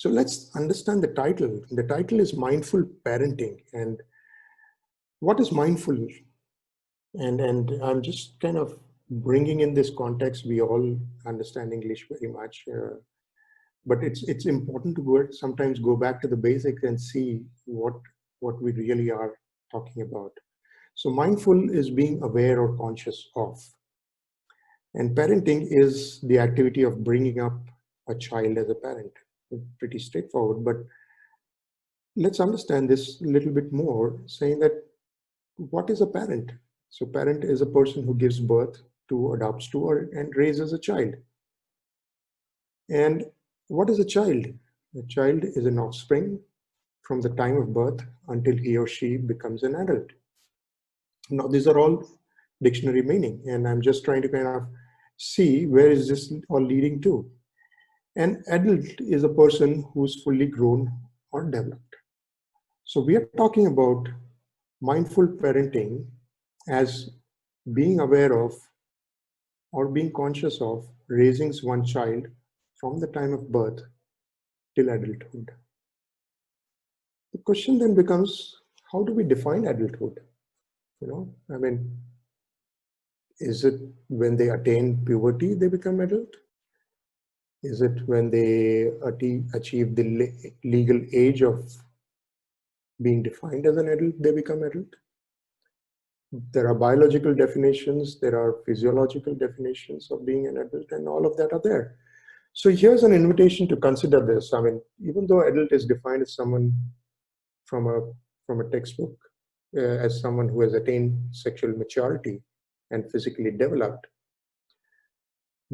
So let's understand the title. The title is Mindful Parenting. And what is mindful? And I'm just kind of bringing in this context. We all understand English very much, but it's important to sometimes go back to the basics and see what we really are talking about. So mindful is being aware or conscious of. And parenting is the activity of bringing up a child as a parent. Pretty straightforward, but let's understand this a little bit more, saying that what is a parent? So parent is a person who gives birth to, adopts to, or, and raises a child. And what is a child? A child is an offspring from the time of birth until he or she becomes an adult. Now, these are all dictionary meaning, and I'm just trying to kind of see where is this all leading to. An adult is a person who's fully grown or developed. So we are talking about mindful parenting as being aware of or being conscious of raising one child from the time of birth till adulthood. The question then becomes, how do we define adulthood? I mean, is it when they attain puberty, they become adult? Is it when they achieve the legal age of being defined as an adult, they become adult? There are biological definitions, there are physiological definitions of being an adult, and all of that are there. So here's an invitation to consider this. I mean, even though adult is defined as someone from a textbook, as someone who has attained sexual maturity and physically developed,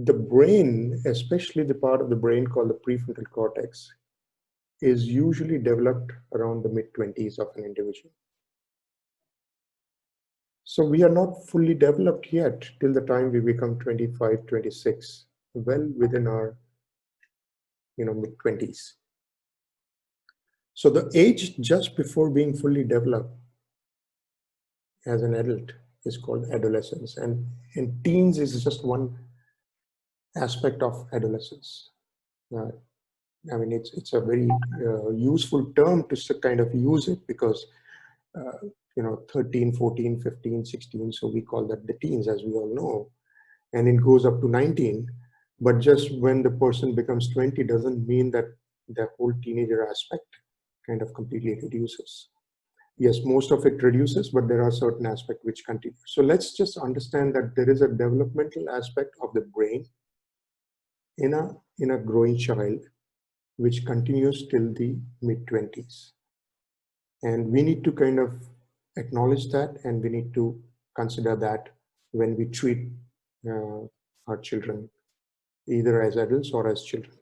the brain, especially the part of the brain called the prefrontal cortex, is usually developed around the mid-20s of an individual. So we are not fully developed yet till the time we become 25, 26, well within our mid-20s. So the age just before being fully developed as an adult is called adolescence, and teens is just one aspect of adolescence. I mean, it's a very useful term to kind of use it because 13, 14, 15, 16, so we call that the teens, as we all know, and it goes up to 19. But just when the person becomes 20 doesn't mean that the whole teenager aspect kind of completely reduces. Yes, most of it reduces, but there are certain aspects which continue. So let's just understand that there is a developmental aspect of the brain in a growing child, which continues till the mid-20s. And we need to kind of acknowledge that, and we need to consider that when we treat our children, either as adults or as children.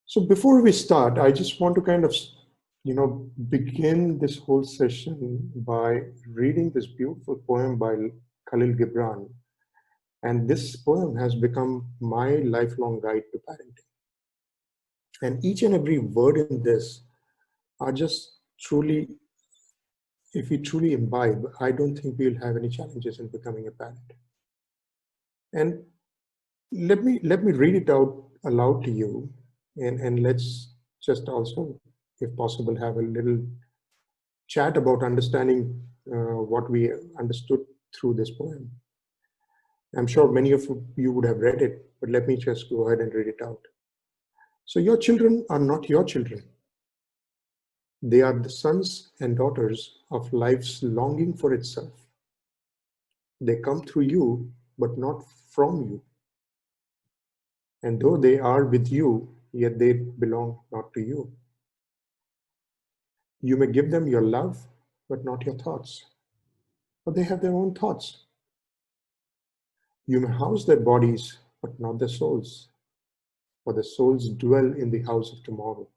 So before we start, I just want to kind of begin this whole session by reading this beautiful poem by Khalil Gibran. And this poem has become my lifelong guide to parenting. And each and every word in this are just truly, if we truly imbibe, I don't think we'll have any challenges in becoming a parent. And let me read it out aloud to you, and let's just also, if possible, have a little chat about understanding what we understood through this poem. I'm sure many of you would have read it, but let me just go ahead and read it out. So your children are not your children. They are the sons and daughters of life's longing for itself. They come through you, but not from you. And though they are with you, yet they belong not to you. You may give them your love, but not your thoughts, for they have their own thoughts. You may house their bodies, but not their souls, for the souls dwell in the house of tomorrow,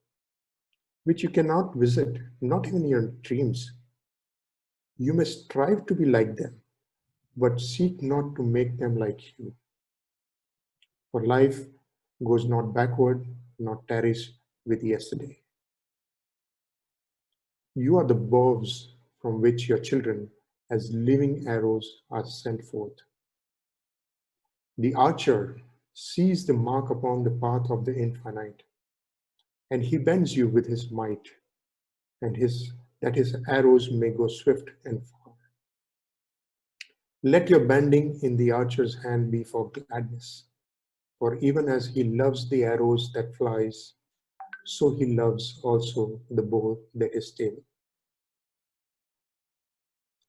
which you cannot visit, not even in your dreams. You may strive to be like them, but seek not to make them like you. For life goes not backward, nor tarries with yesterday. You are the bows from which your children, as living arrows, are sent forth. The archer sees the mark upon the path of the infinite, and he bends you with his might, and that his arrows may go swift and far. Let your bending in the archer's hand be for gladness, for even as he loves the arrows that flies, so he loves also the bow that is stable.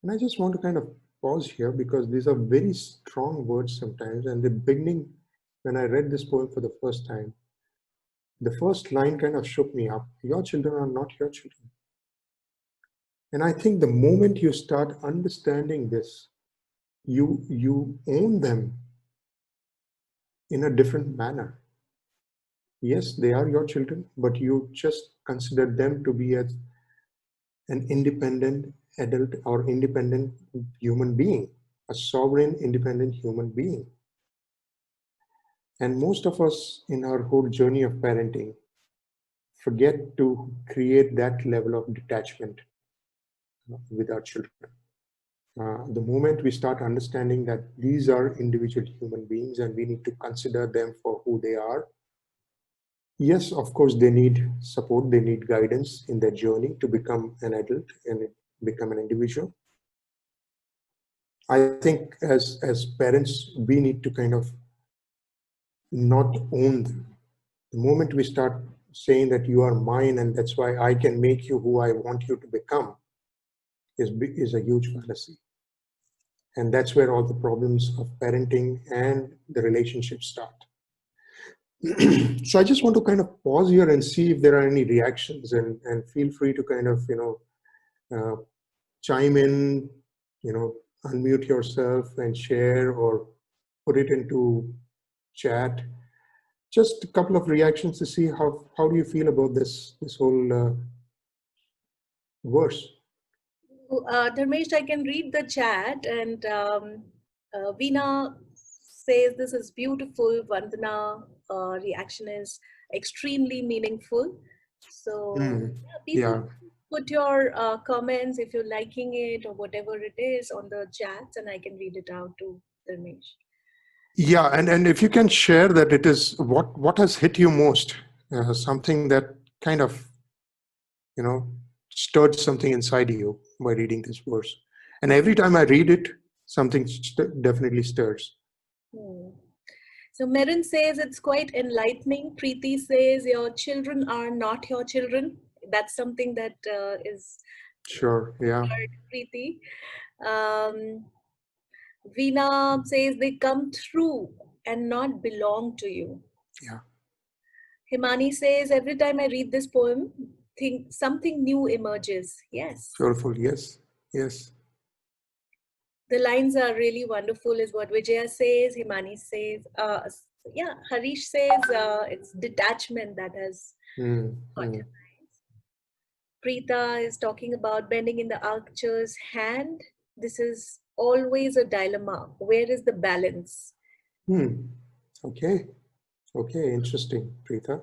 And I just want to kind of pause here because these are very strong words sometimes. And the beginning, when I read this poem for the first time, the first line kind of shook me up. Your children are not your children. And I think the moment you start understanding this, you own them in a different manner. Yes, they are your children, but you just consider them to be as an independent adult or independent human being, a sovereign, independent human being. And most of us in our whole journey of parenting forget to create that level of detachment with our children. The moment we start understanding that these are individual human beings and we need to consider them for who they are, yes, of course, they need support, they need guidance in their journey to become an adult and become an individual. I think as parents, we need to kind of not own them. The moment we start saying that you are mine and that's why I can make you who I want you to become is a huge fallacy. And that's where all the problems of parenting and the relationship start. So I just want to kind of pause here and see if there are any reactions, and feel free to kind of, chime in, unmute yourself and share or put it into chat. Just a couple of reactions to see how do you feel about this whole verse. Dharmesh, I can read the chat, and Veena says this is beautiful. Vandana reaction is extremely meaningful. So yeah, people Yeah. put your comments if you're liking it or whatever it is on the chats, and I can read it out to Dharmesh. Yeah, and if you can share that, it is what has hit you most, something that kind of, you know, stirred something inside you by reading this verse. And every time I read it, something definitely stirs. Hmm. So Merin says it's quite enlightening. Preeti says your children are not your children. That's something that is Sure. Yeah. Preeti. Um, Veena says they come through and not belong to you. Yeah. Himani says every time I read this poem, think something new emerges. Yes. Beautiful. Yes. Yes. The lines are really wonderful, is what Vijaya says. Himani says, yeah, Harish says it's detachment that has Mm, got mm, him. Preeta is talking about bending in the archer's hand. This is always a dilemma. Where is the balance? mm. Okay. Okay. Interesting, Preetha.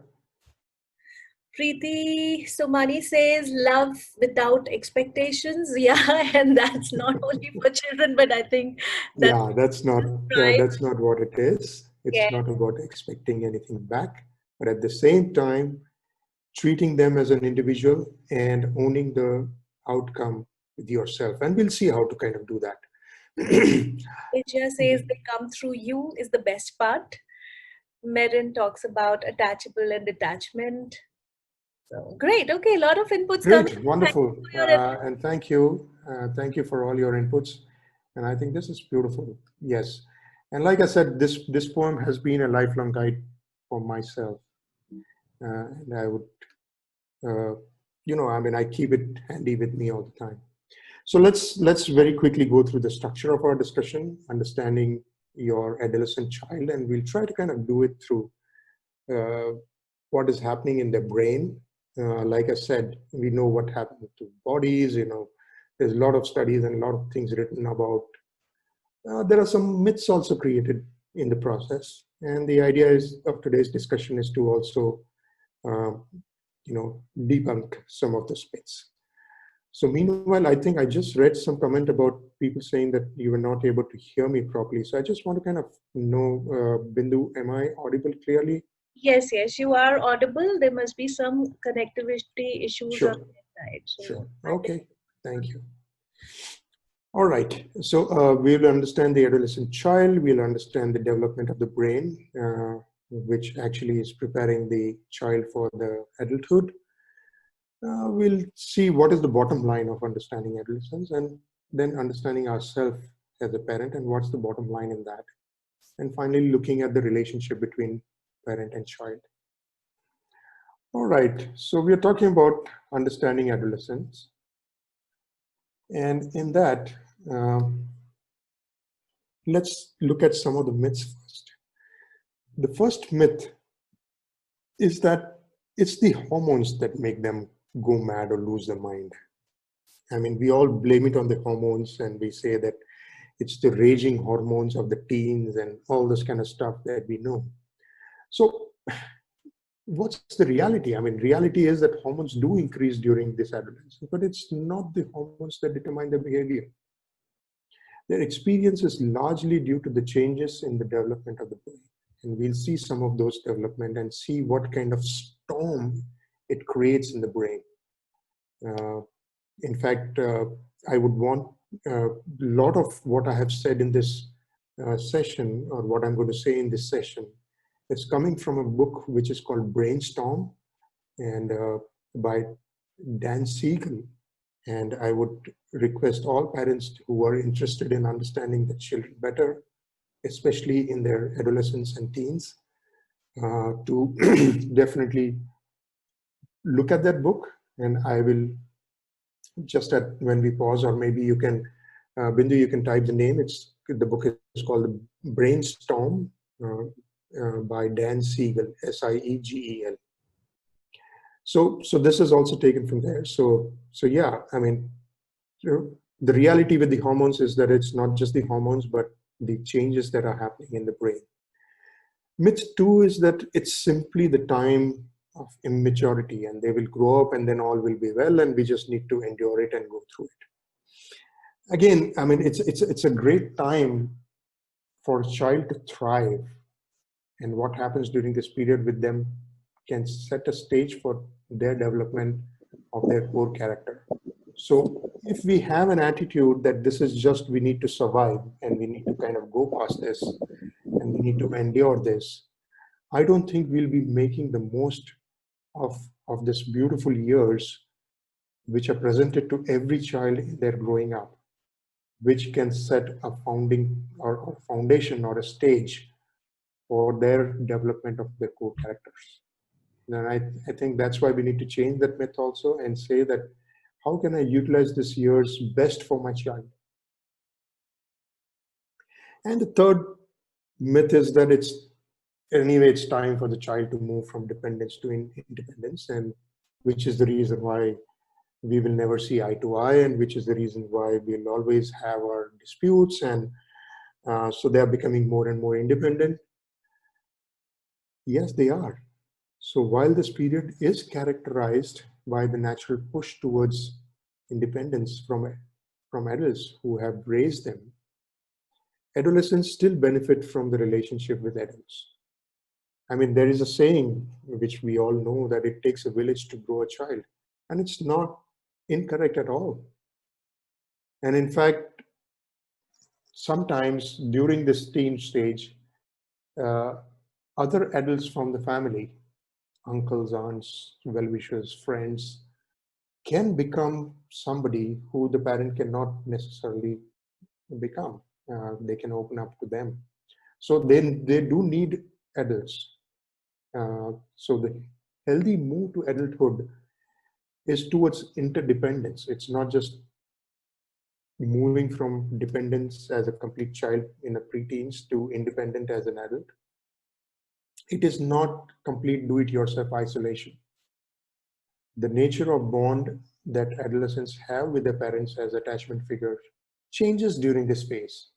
Preeti Somani says love without expectations. Yeah, and that's not only for children, but I think that's Yeah, right. that's not what it is. It's Yeah. not about expecting anything back, but at the same time, treating them as an individual and owning the outcome with yourself. And we'll see how to kind of do that. Vijaya says they come through you is the best part. Merin talks about attachable and detachment. So great. Okay, a lot of inputs coming. Great, Thank wonderful, you for your and thank you for all your inputs. And I think this is beautiful. Yes, and like I said, this poem has been a lifelong guide for myself, and I would, uh, I mean, I keep it handy with me all the time. So let's very quickly go through the structure of our discussion, understanding your adolescent child, and we'll try to kind of do it through uh, what is happening in their brain. Like I said, we know what happens to bodies. There's a lot of studies and a lot of things written about. There are some myths also created in the process, and the idea is of today's discussion is to also, uh, debunk some of those myths. So meanwhile, I think I just read some comment about people saying that you were not able to hear me properly. So I just want to kind of know, Bindu, am I audible clearly? Yes, yes, you are audible. There must be some connectivity issues on Sure, your side. So sure. I think Okay, thank you. All right, so we'll understand the adolescent child, we'll understand the development of the brain, which actually is preparing the child for the adulthood. We'll see what is the bottom line of understanding adolescence and then understanding ourselves as a parent and what's the bottom line in that. And finally, looking at the relationship between parent and child. All right, so we are talking about understanding adolescence. And in that, um, let's look at some of the myths first. The first myth is that it's the hormones that make them go mad or lose their mind. I mean, we all blame it on the hormones and we say that it's the raging hormones of the teens and all this kind of stuff that we know. So what's the reality? I mean, reality is that hormones do increase during this adolescence, but it's not the hormones that determine their behavior. Their experience is largely due to the changes in the development of the brain. And we'll see some of those development and see what kind of storm it creates in the brain. Uh, in fact, I would want a lot of what I have said in this session, or what I'm going to say in this session, is coming from a book which is called Brainstorm and by Dan Siegel. And I would request all parents who are interested in understanding the children better, especially in their adolescence and teens, to definitely look at that book. And I will just at when we pause, or maybe you can, Bindu, you can type the name. The book is called Brainstorm by Dan Siegel, Siegel. So this is also taken from there. So yeah, I mean, the reality with the hormones is that it's not just the hormones, but the changes that are happening in the brain. Myth two is that it's simply the time of immaturity and they will grow up and then all will be well and we just need to endure it and go through it. Again, I mean, it's a great time for a child to thrive, and what happens during this period with them can set a stage for their development of their core character. So if we have an attitude that this is just we need to survive and we need to kind of go past this and we need to endure this, I don't think we'll be making the most of this beautiful years which are presented to every child in their growing up, which can set a founding or foundation or a stage for their development of their core characters. And I think that's why we need to change that myth also and say that how can I utilize this years best for my child? And the third myth is that it's time for the child to move from dependence to independence, and which is the reason why we will never see eye to eye, and which is the reason why we'll always have our disputes, and so they are becoming more and more independent. Yes, they are. So while this period is characterized by the natural push towards independence from adults who have raised them, adolescents still benefit from the relationship with adults. I mean, there is a saying which we all know that it takes a village to grow a child, and it's not incorrect at all. And in fact, sometimes during this teen stage, uh, other adults from the family, uncles, aunts, well-wishers, friends, can become somebody who the parent cannot necessarily become. They can open up to them. So they do need adults. So the healthy move to adulthood is towards interdependence. It's not just moving from dependence as a complete child in a preteens to independent as an adult. It is not complete do-it-yourself isolation. The nature of bond that adolescents have with their parents as attachment figures changes during this phase.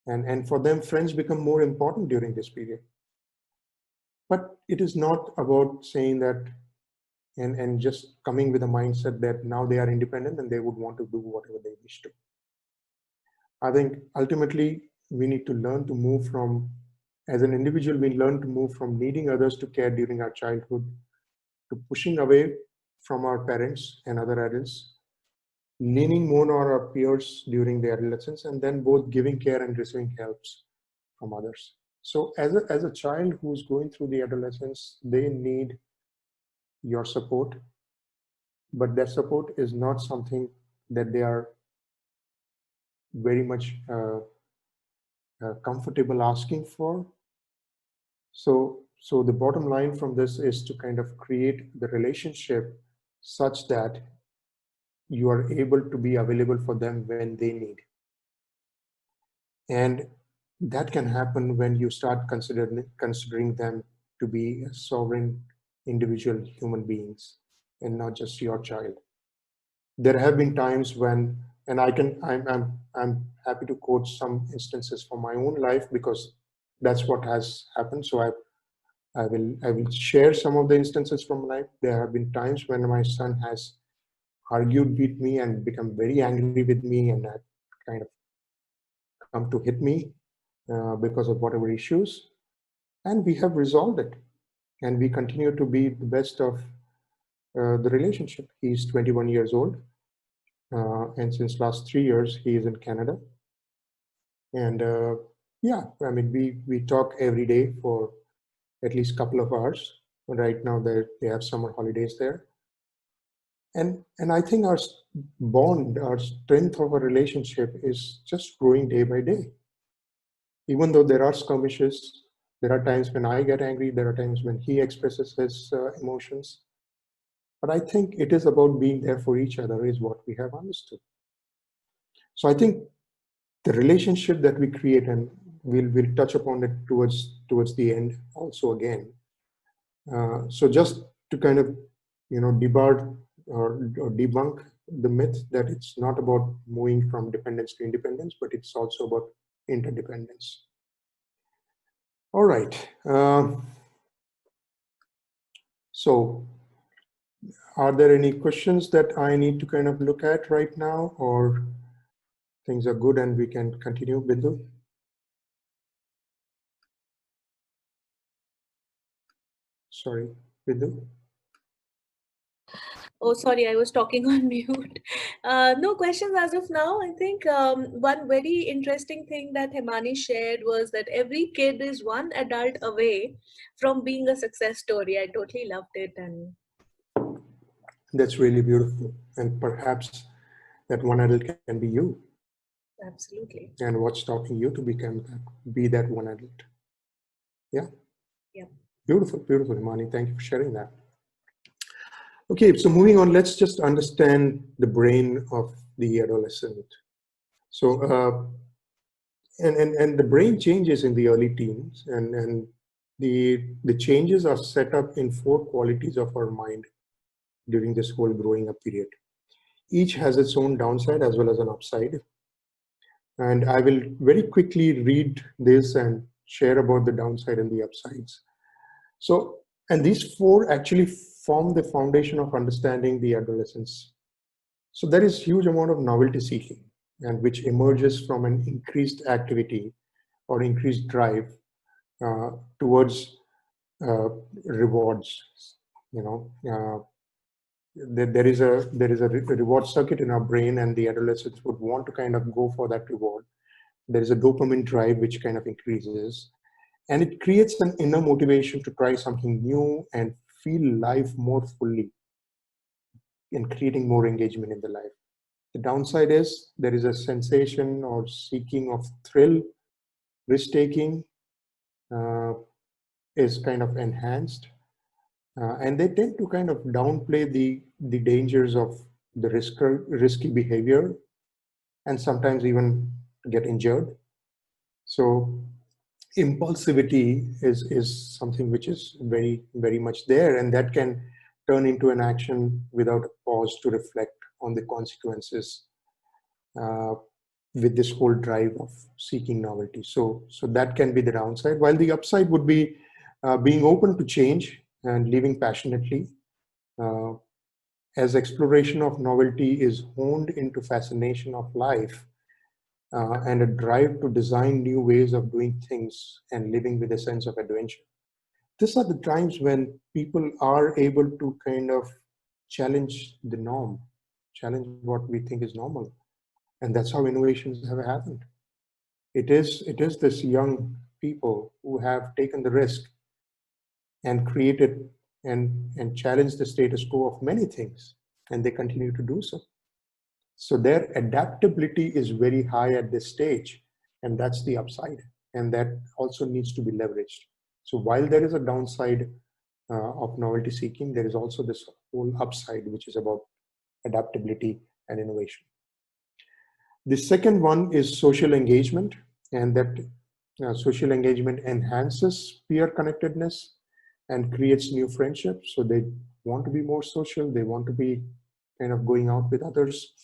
And for them, friends become more important during this period. But it is not about saying that and just coming with a mindset that now they are independent and they would want to do whatever they wish to. I think ultimately we need to learn to move from As an individual, we learn to move from needing others to care during our childhood to pushing away from our parents and other adults, leaning more on our peers during the adolescence, and then both giving care and receiving helps from others. So as a child who's going through the adolescence, they need your support, but that support is not something that they are very much comfortable asking for. So the bottom line from this is to kind of create the relationship such that you are able to be available for them when they need. And that can happen when you start considering them to be sovereign individual human beings and not just your child. There have been times when, and I'm happy to quote some instances from my own life because that's what has happened. So I will share some of the instances from life. There have been times when my son has argued with me and become very angry with me and had kind of come to hit me because of whatever issues. And we have resolved it. And we continue to be the best of the relationship. He's 21 years old. And since last 3 years, he is in Canada. And yeah, I mean, we talk every day for at least a couple of hours. Right now, they have summer holidays there. And I think our bond, our strength of a relationship is just growing day by day. Even though there are skirmishes, there are times when I get angry, there are times when he expresses his emotions. But I think it is about being there for each other is what we have understood. So I think the relationship that we create, and we'll touch upon it towards the end also again. So just to kind of debar or debunk the myth that it's not about moving from dependence to independence, but it's also about interdependence. All right. So are there any questions that I need to kind of look at right now, or things are good and we can continue, Bindu? Sorry, Bindu? Oh, sorry, I was talking on mute. No questions as of now. I think one very interesting thing that Himani shared was that every kid is one adult away from being a success story. I totally loved it. And that's really beautiful. And perhaps that one adult can be you. Absolutely. And what's stopping you to be that one adult? Yeah. Yeah. Beautiful, beautiful, Himani. Thank you for sharing that. Okay, so moving on, let's just understand the brain of the adolescent. So, and the brain changes in the early teens, and the changes are set up in 4 qualities of our mind during this whole growing up period. Each has its own downside as well as an upside. And I will very quickly read this and share about the downside and the upsides. So, and these 4 actually form the foundation of understanding the adolescence. So there is huge amount of novelty seeking, and which emerges from an increased activity or increased drive towards rewards. There is a reward circuit in our brain, and the adolescents would want to kind of go for that reward. There is a dopamine drive which kind of increases, and it creates an inner motivation to try something new and feel life more fully, and creating more engagement in the life. The downside is there is a sensation or seeking of thrill, risk taking is kind of enhanced, and they tend to kind of downplay the dangers of the risky behavior, and sometimes even get injured. So impulsivity is something which is very much there, and that can turn into an action without a pause to reflect on the consequences with this whole drive of seeking novelty. So that can be the downside, while the upside would be being open to change and living passionately. As exploration of novelty is honed into fascination of life, and a drive to design new ways of doing things and living with a sense of adventure. These are the times when people are able to kind of challenge the norm, challenge what we think is normal. And that's how innovations have happened. It is this young people who have taken the risk and created and challenged the status quo of many things, and they continue to do so. So their adaptability is very high at this stage, and that's the upside, and that also needs to be leveraged. So while there is a downside of novelty seeking, there is also this whole upside, which is about adaptability and innovation. The second one is social engagement, and that social engagement enhances peer connectedness and creates new friendships. So they want to be more social, they want to be kind of going out with others.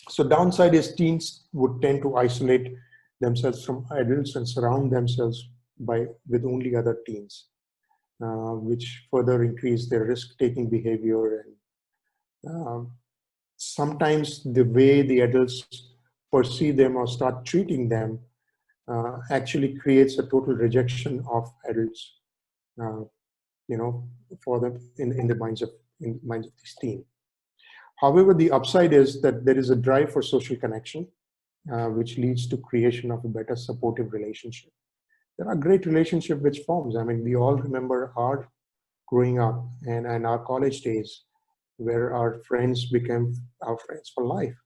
So downside is teens would tend to isolate themselves from adults and surround themselves with only other teens, which further increase their risk-taking behavior. And sometimes the way the adults perceive them or start treating them actually creates a total rejection of adults, for them in the minds of these teens. However, the upside is that there is a drive for social connection, which leads to creation of a better supportive relationship. There are great relationships which forms. I mean, we all remember our growing up and our college days, where our friends became our friends for life.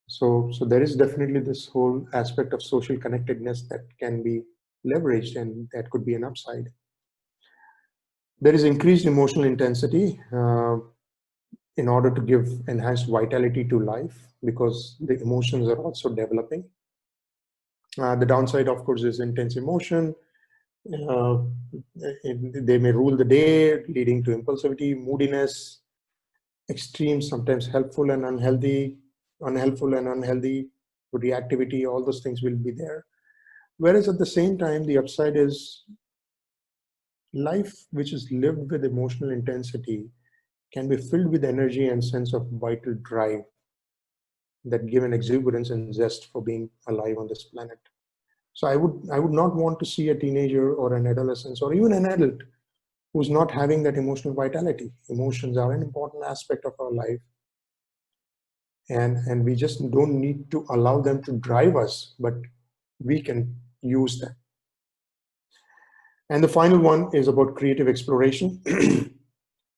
So there is definitely this whole aspect of social connectedness that can be leveraged, and that could be an upside. There is increased emotional intensity in order to give enhanced vitality to life, because the emotions are also developing. The downside, of course, is intense emotion. They may rule the day, leading to impulsivity, moodiness, extreme, sometimes helpful and unhealthy, reactivity. All those things will be there. Whereas at the same time, the upside is life, which is lived with emotional intensity, can be filled with energy and sense of vital drive that give an exuberance and zest for being alive on this planet. So I would not want to see a teenager or an adolescent or even an adult who's not having that emotional vitality. Emotions are an important aspect of our life, and we just don't need to allow them to drive us, but we can use them. And the final one is about creative exploration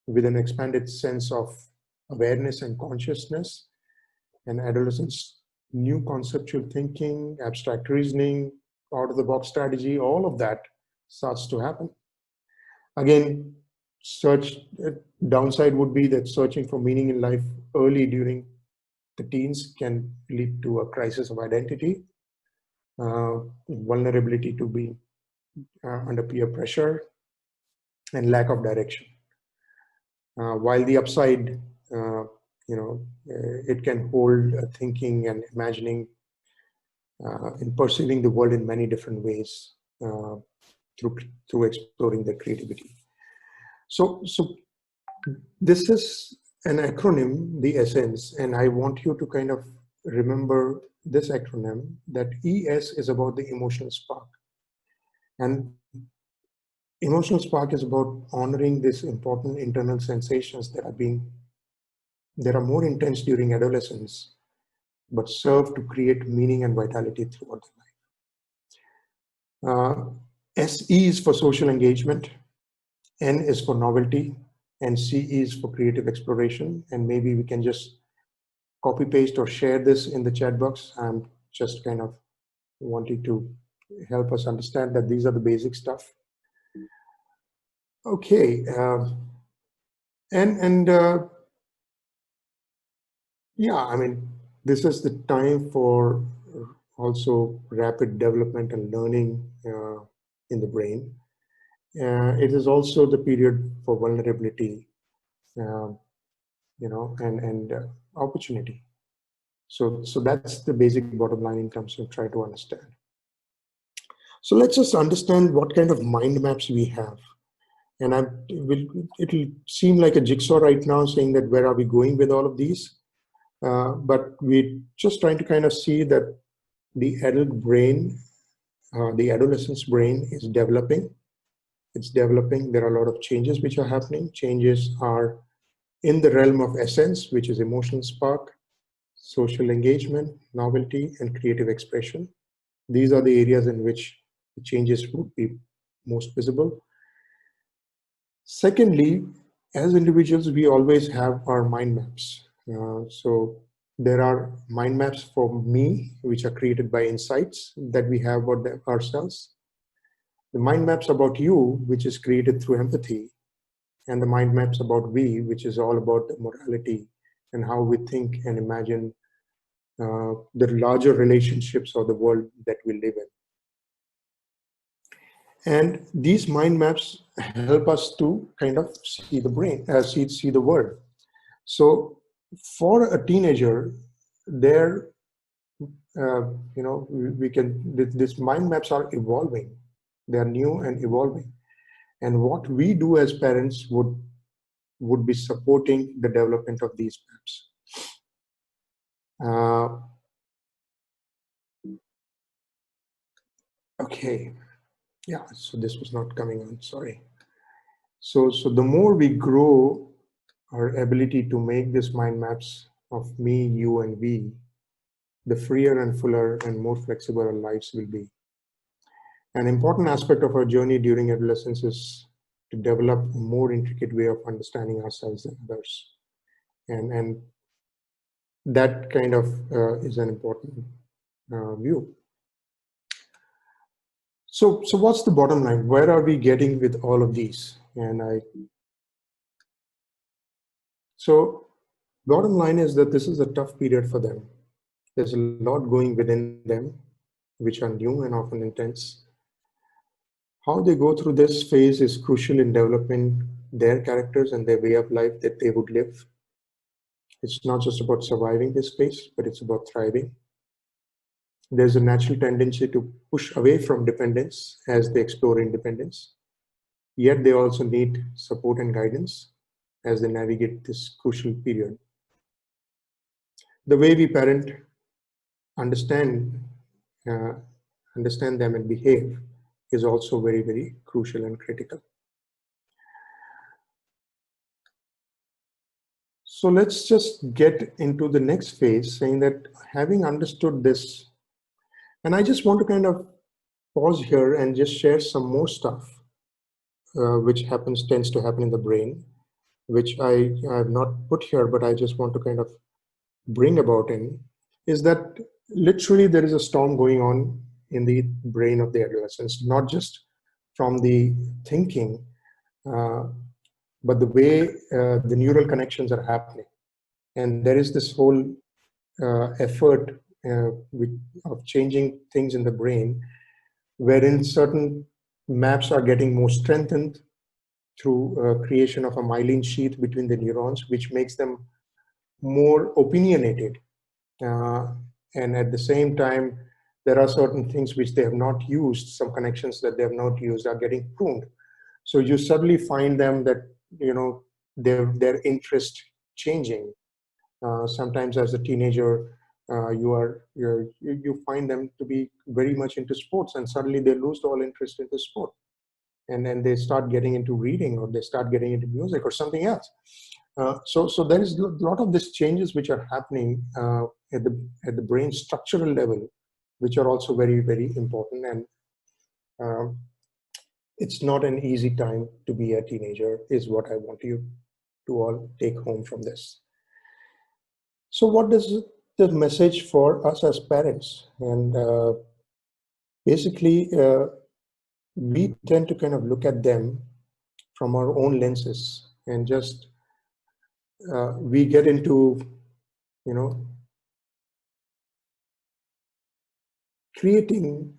with an expanded sense of awareness and consciousness. And adolescents, new conceptual thinking, abstract reasoning, out-of-the-box strategy, all of that starts to happen. Again, downside would be that searching for meaning in life early during the teens can lead to a crisis of identity, vulnerability to be under peer pressure, and lack of direction. While the upside, it can hold thinking and imagining in perceiving the world in many different ways through exploring their creativity. So this is an acronym, the Essence, and I want you to kind of remember this acronym, that ES is about the emotional spark. And emotional spark is about honoring these important internal sensations that are more intense during adolescence, but serve to create meaning and vitality throughout the life. SE is for social engagement, N is for novelty, and CE is for creative exploration. And maybe we can just copy paste or share this in the chat box. I'm just kind of wanting to help us understand that these are the basic stuff. Okay, yeah, I mean, this is the time for also rapid development and learning in the brain. It is also the period for vulnerability, and opportunity. So that's the basic bottom line in terms of try to understand. So let's just understand what kind of mind maps we have. And it'll seem like a jigsaw right now, saying that where are we going with all of these? But we're just trying to kind of see that the adult brain, the adolescent's brain is developing. It's developing. There are a lot of changes which are happening. Changes are in the realm of essence, which is emotional spark, social engagement, novelty, and creative expression. These are the areas in which the changes would be most visible. Secondly, as individuals, we always have our mind maps. So there are mind maps for me, which are created by insights that we have about ourselves. The mind maps about you, which is created through empathy, and the mind maps about we, which is all about the morality and how we think and imagine the larger relationships or the world that we live in. And these mind maps help us to kind of see the brain, see the world. So for a teenager, there, these mind maps are evolving. They are new and evolving. And what we do as parents would be supporting the development of these maps. Okay, yeah, so this was not coming on, sorry. So the more we grow our ability to make these mind maps of me, you, and we, the freer and fuller and more flexible our lives will be. An important aspect of our journey during adolescence is to develop a more intricate way of understanding ourselves and others. And that kind of is an important view. So what's the bottom line? Where are we getting with all of these? So bottom line is that this is a tough period for them. There's a lot going within them, which are new and often intense. How they go through this phase is crucial in developing their characters and their way of life that they would live. It's not just about surviving this phase, but it's about thriving. There's a natural tendency to push away from dependence as they explore independence. Yet they also need support and guidance as they navigate this crucial period. The way we parent, understand them and behave is also very, very crucial and critical. So let's just get into the next phase, saying that having understood this, and I just want to kind of pause here and just share some more stuff which tends to happen in the brain, which I have not put here, but I just want to kind of bring about in, is that literally there is a storm going on in the brain of the adolescents, not just from the thinking, but the way the neural connections are happening. And there is this whole effort of changing things in the brain, wherein certain maps are getting more strengthened through creation of a myelin sheath between the neurons, which makes them more opinionated. And at the same time, there are certain things which they have not used, some connections that they have not used are getting pruned. So you suddenly find them that, their interest changing. Sometimes as a teenager, you find them to be very much into sports, and suddenly they lose all interest into sport. And then they start getting into reading, or they start getting into music or something else. So there is a lot of these changes which are happening at the brain structural level, which are also very, very important. And it's not an easy time to be a teenager, is what I want you to all take home from this. So what is the message for us as parents? And basically, we tend to kind of look at them from our own lenses, and just we get into, creating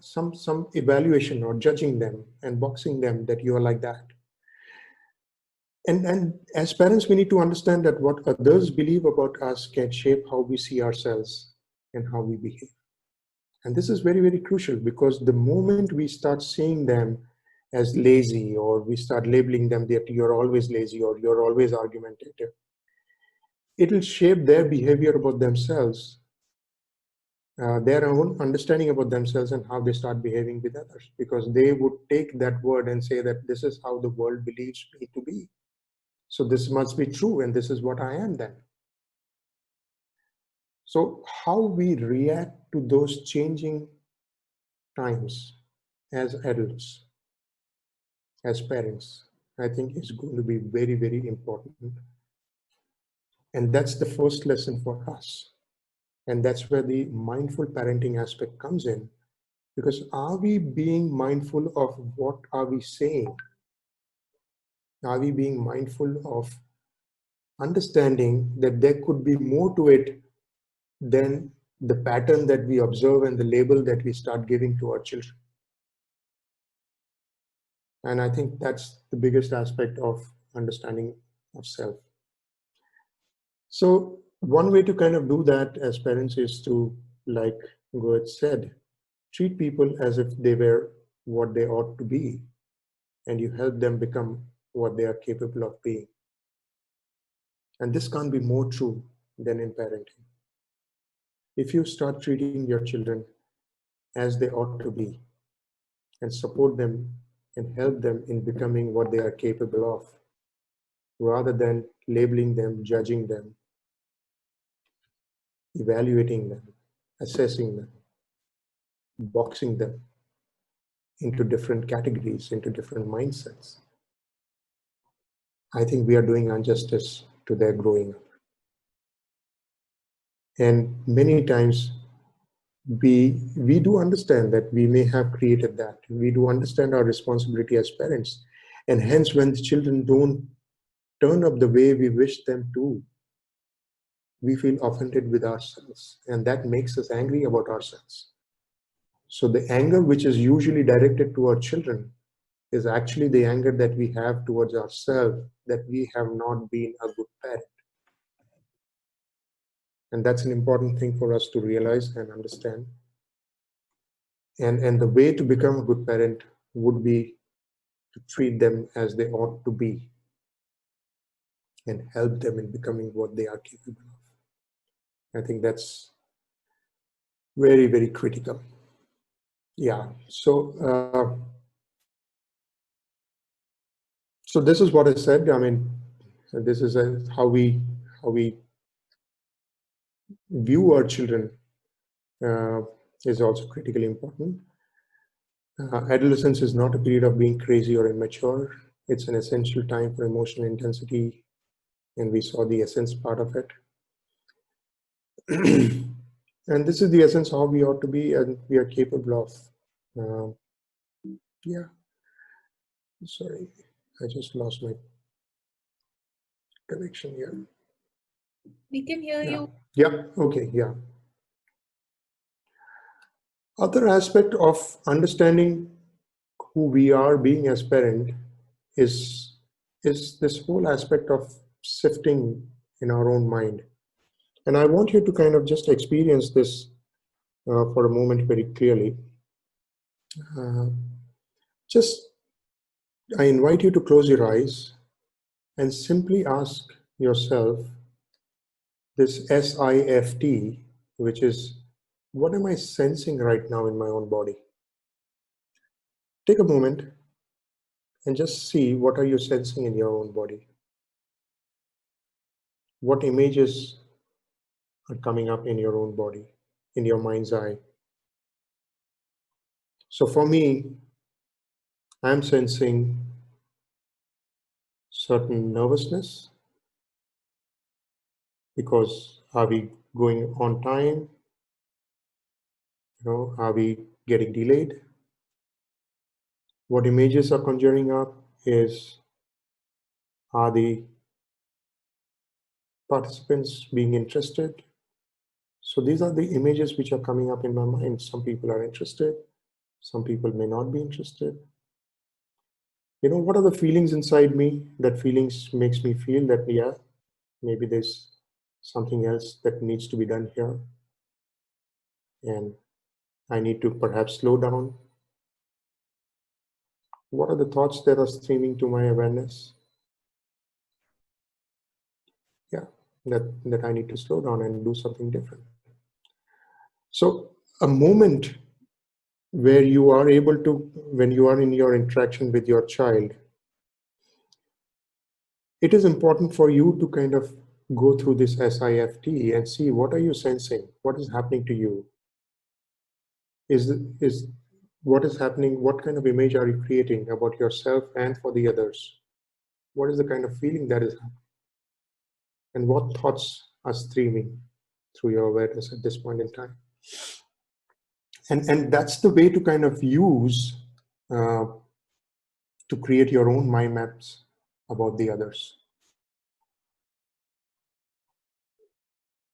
some evaluation or judging them and boxing them that you are like that. And as parents, we need to understand that what others believe about us can shape how we see ourselves and how we behave. And this is very, very crucial, because the moment we start seeing them as lazy, or we start labeling them that you're always lazy or you're always argumentative, it will shape their behavior about themselves their own understanding about themselves and how they start behaving with others, because they would take that word and say that this is how the world believes me to be. So this must be true, and this is what I am then. So how we react to those changing times as adults, as parents, I think is going to be very, very important. And that's the first lesson for us. And that's where the mindful parenting aspect comes in. Because are we being mindful of what are we saying? Are we being mindful of understanding that there could be more to it than the pattern that we observe and the label that we start giving to our children? And I think that's the biggest aspect of understanding of self. So one way to kind of do that as parents is to, like Goethe said, treat people as if they were what they ought to be, and you help them become what they are capable of being. And this can't be more true than in parenting. If you start treating your children as they ought to be and support them and help them in becoming what they are capable of, rather than labeling them, judging them, evaluating them, assessing them, boxing them into different categories, into different mindsets, I think we are doing injustice to their growing up. And many times we do understand that we may have created that. We do understand our responsibility as parents. And hence, when the children don't turn up the way we wish them to, we feel offended with ourselves. And that makes us angry about ourselves. So the anger which is usually directed to our children is actually the anger that we have towards ourselves, that we have not been a good parent. And that's an important thing for us to realize and understand. And the way to become a good parent would be to treat them as they ought to be and help them in becoming what they are capable of. I think that's very, very critical. Yeah. So this is what I said. I mean, this is how we view our children is also critically important. Adolescence is not a period of being crazy or immature. It's an essential time for emotional intensity, and we saw the essence part of it. And this is the essence how we ought to be and we are capable of. Yeah. Sorry, I just lost my connection here. We can hear you. Yeah, okay, yeah. Other aspect of understanding who we are being as parent is this whole aspect of sifting in our own mind. And I want you to kind of just experience this for a moment very clearly. Just, I invite you to close your eyes and simply ask yourself this SIFT, which is, what am I sensing right now in my own body? Take a moment and just see what are you sensing in your own body. What images are coming up in your own body, in your mind's eye. So for me, I'm sensing certain nervousness because are we going on time? Are we getting delayed? What images are conjuring up is, are the participants being interested? So these are the images which are coming up in my mind. Some people are interested, some people may not be interested. What are the feelings inside me? That feelings makes me feel that, yeah, maybe there's something else that needs to be done here. And I need to perhaps slow down. What are the thoughts that are streaming to my awareness? Yeah, that I need to slow down and do something different. So a moment where you are able to, when you are in your interaction with your child, it is important for you to kind of go through this SIFT and see what are you sensing, what is happening to you, is what is happening, what kind of image are you creating about yourself and for the others, what is the kind of feeling that is happening, and what thoughts are streaming through your awareness at this point in time. And that's the way to kind of use uh, to create your own mind maps about the others.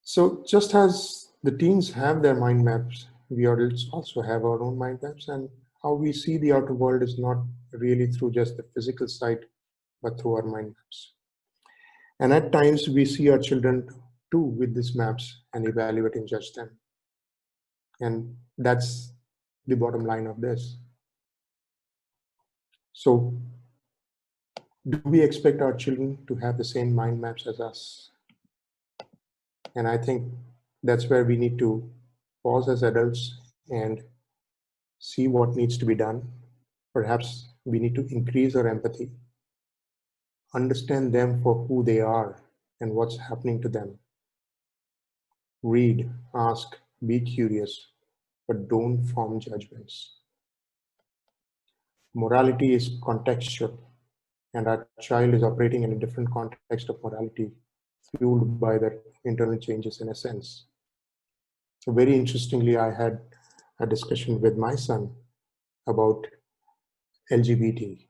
So just as the teens have their mind maps, we adults also have our own mind maps, and how we see the outer world is not really through just the physical side, but through our mind maps. And at times we see our children too with these maps and evaluate and judge them. And that's the bottom line of this. So do we expect our children to have the same mind maps as us? And I think that's where we need to pause as adults and see what needs to be done. Perhaps we need to increase our empathy, understand them for who they are and what's happening to them. Read, ask, be curious, but don't form judgments. Morality is contextual, and our child is operating in a different context of morality, fueled by their internal changes in a sense. So very interestingly, I had a discussion with my son about LGBT,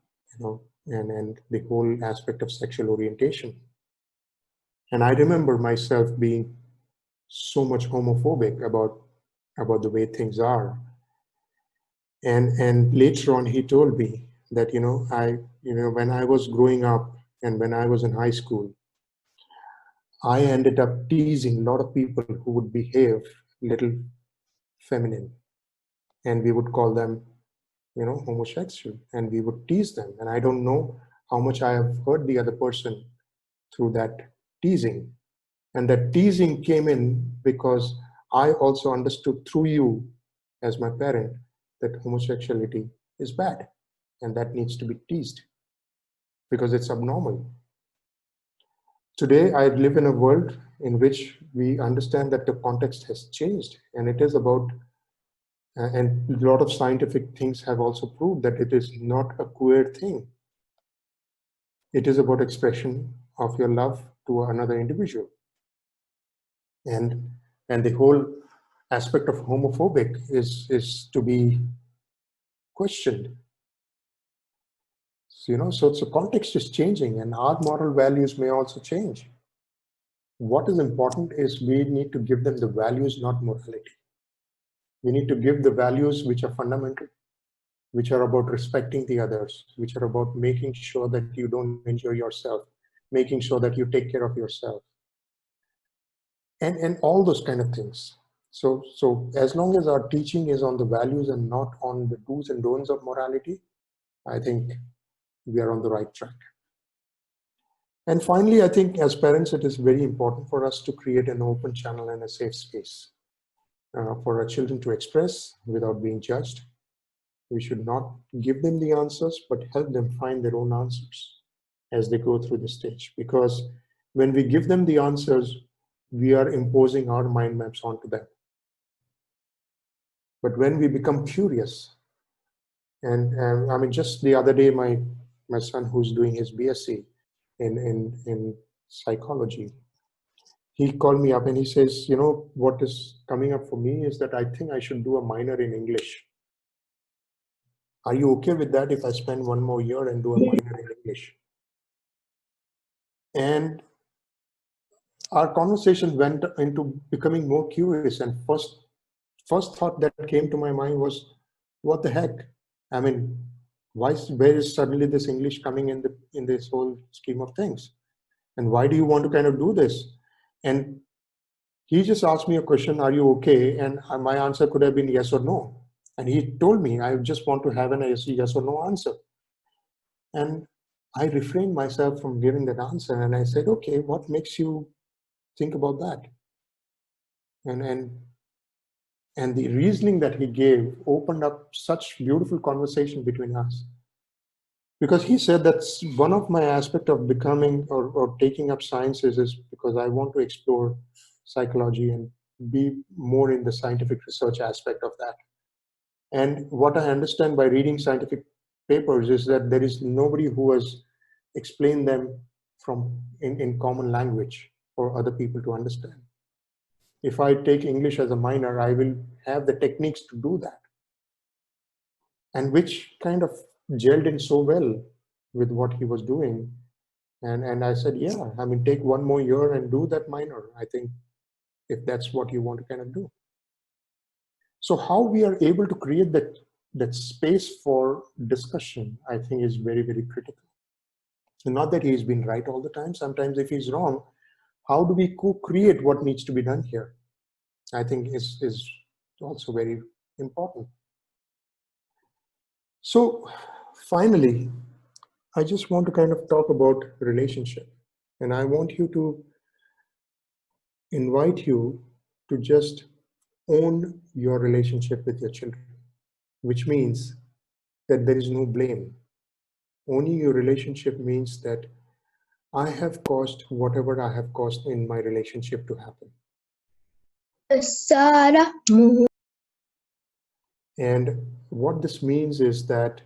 and the whole aspect of sexual orientation. And I remember myself being so much homophobic about the way things are. And later on, he told me that when I was growing up and when I was in high school, I ended up teasing a lot of people who would behave little feminine, and we would call them homosexual, and we would tease them. And I don't know how much I have hurt the other person through that teasing. And that teasing came in because I also understood through you as my parent that homosexuality is bad and that needs to be teased because it's abnormal. Today, I live in a world in which we understand that the context has changed, and it is about, and a lot of scientific things have also proved that it is not a queer thing. It is about expression of your love to another individual. And the whole aspect of homophobic is to be questioned. So context is changing, and our moral values may also change. What is important is we need to give them the values, not morality. We need to give the values which are fundamental, which are about respecting the others, which are about making sure that you don't injure yourself, making sure that you take care of yourself, and all those kind of things. So as long as our teaching is on the values and not on the do's and don'ts of morality, I think we are on the right track. And finally, I think as parents, it is very important for us to create an open channel and a safe space for our children to express without being judged. We should not give them the answers, but help them find their own answers as they go through the stage. Because when we give them the answers, we are imposing our mind maps onto them. But when we become curious, and I mean, just the other day, my son who's doing his BSc in psychology, he called me up and he says, what is coming up for me is that I think I should do a minor in English. Are you okay with that if I spend one more year and do a minor in English? And our conversation went into becoming more curious. And first thought that came to my mind was, what the heck? I mean, where is suddenly this English coming in this whole scheme of things? And why do you want to kind of do this? And he just asked me a question, are you okay? And my answer could have been yes or no. And he told me, I just want to have an yes or no answer. And I refrained myself from giving that answer. And I said, okay, what makes you think about that? And And the reasoning that he gave opened up such beautiful conversation between us. Because he said that's one of my aspect of becoming or taking up sciences is because I want to explore psychology and be more in the scientific research aspect of that. And what I understand by reading scientific papers is that there is nobody who has explained them in common language for other people to understand. If I take English as a minor, I will have the techniques to do that. And which kind of gelled in so well with what he was doing. And I said, yeah, I mean, take one more year and do that minor. I think if that's what you want to kind of do. So how we are able to create that space for discussion, I think is very, very critical. And not that he's been right all the time. Sometimes if he's wrong, how do we co-create what needs to be done here? I think is also very important. So finally, I just want to kind of talk about relationship. And I want you to invite you to just own your relationship with your children, which means that there is no blame. Owning your relationship means that I have caused whatever I have caused in my relationship to happen. And what this means is that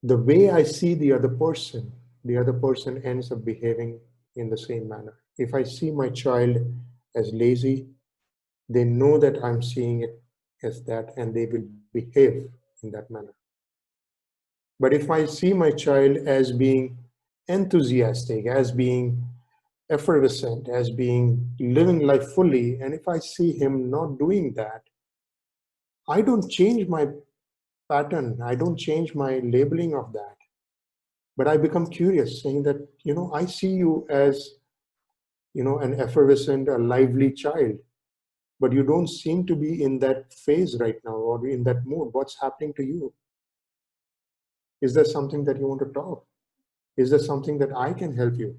the way I see the other person ends up behaving in the same manner. If I see my child as lazy, they know that I'm seeing it as that, and they will behave in that manner. But if I see my child as being enthusiastic, as being effervescent, as being living life fully, and if I see him not doing that, I don't change my pattern, I don't change my labeling of that, but I become curious, saying that, I see you as, an effervescent, a lively child, but you don't seem to be in that phase right now or in that mood. What's happening to you? Is there something that you want to talk? Is there something that I can help you?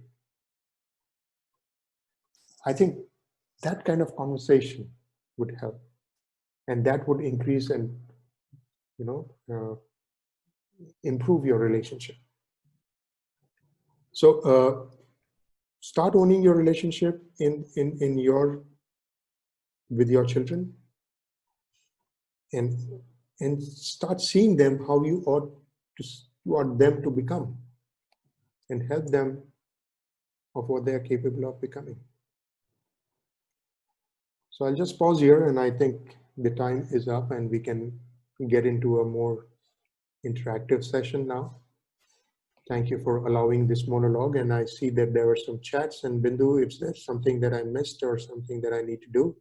I think that kind of conversation would help, and that would increase and improve your relationship. So start owning your relationship with your children, and start seeing them how you want them to become, and help them of what they are capable of becoming. So I'll just pause here, and I think the time is up and we can get into a more interactive session now. Thank you for allowing this monologue, and I see that there were some chats. And Bindu, if there's something that I missed or something that I need to do.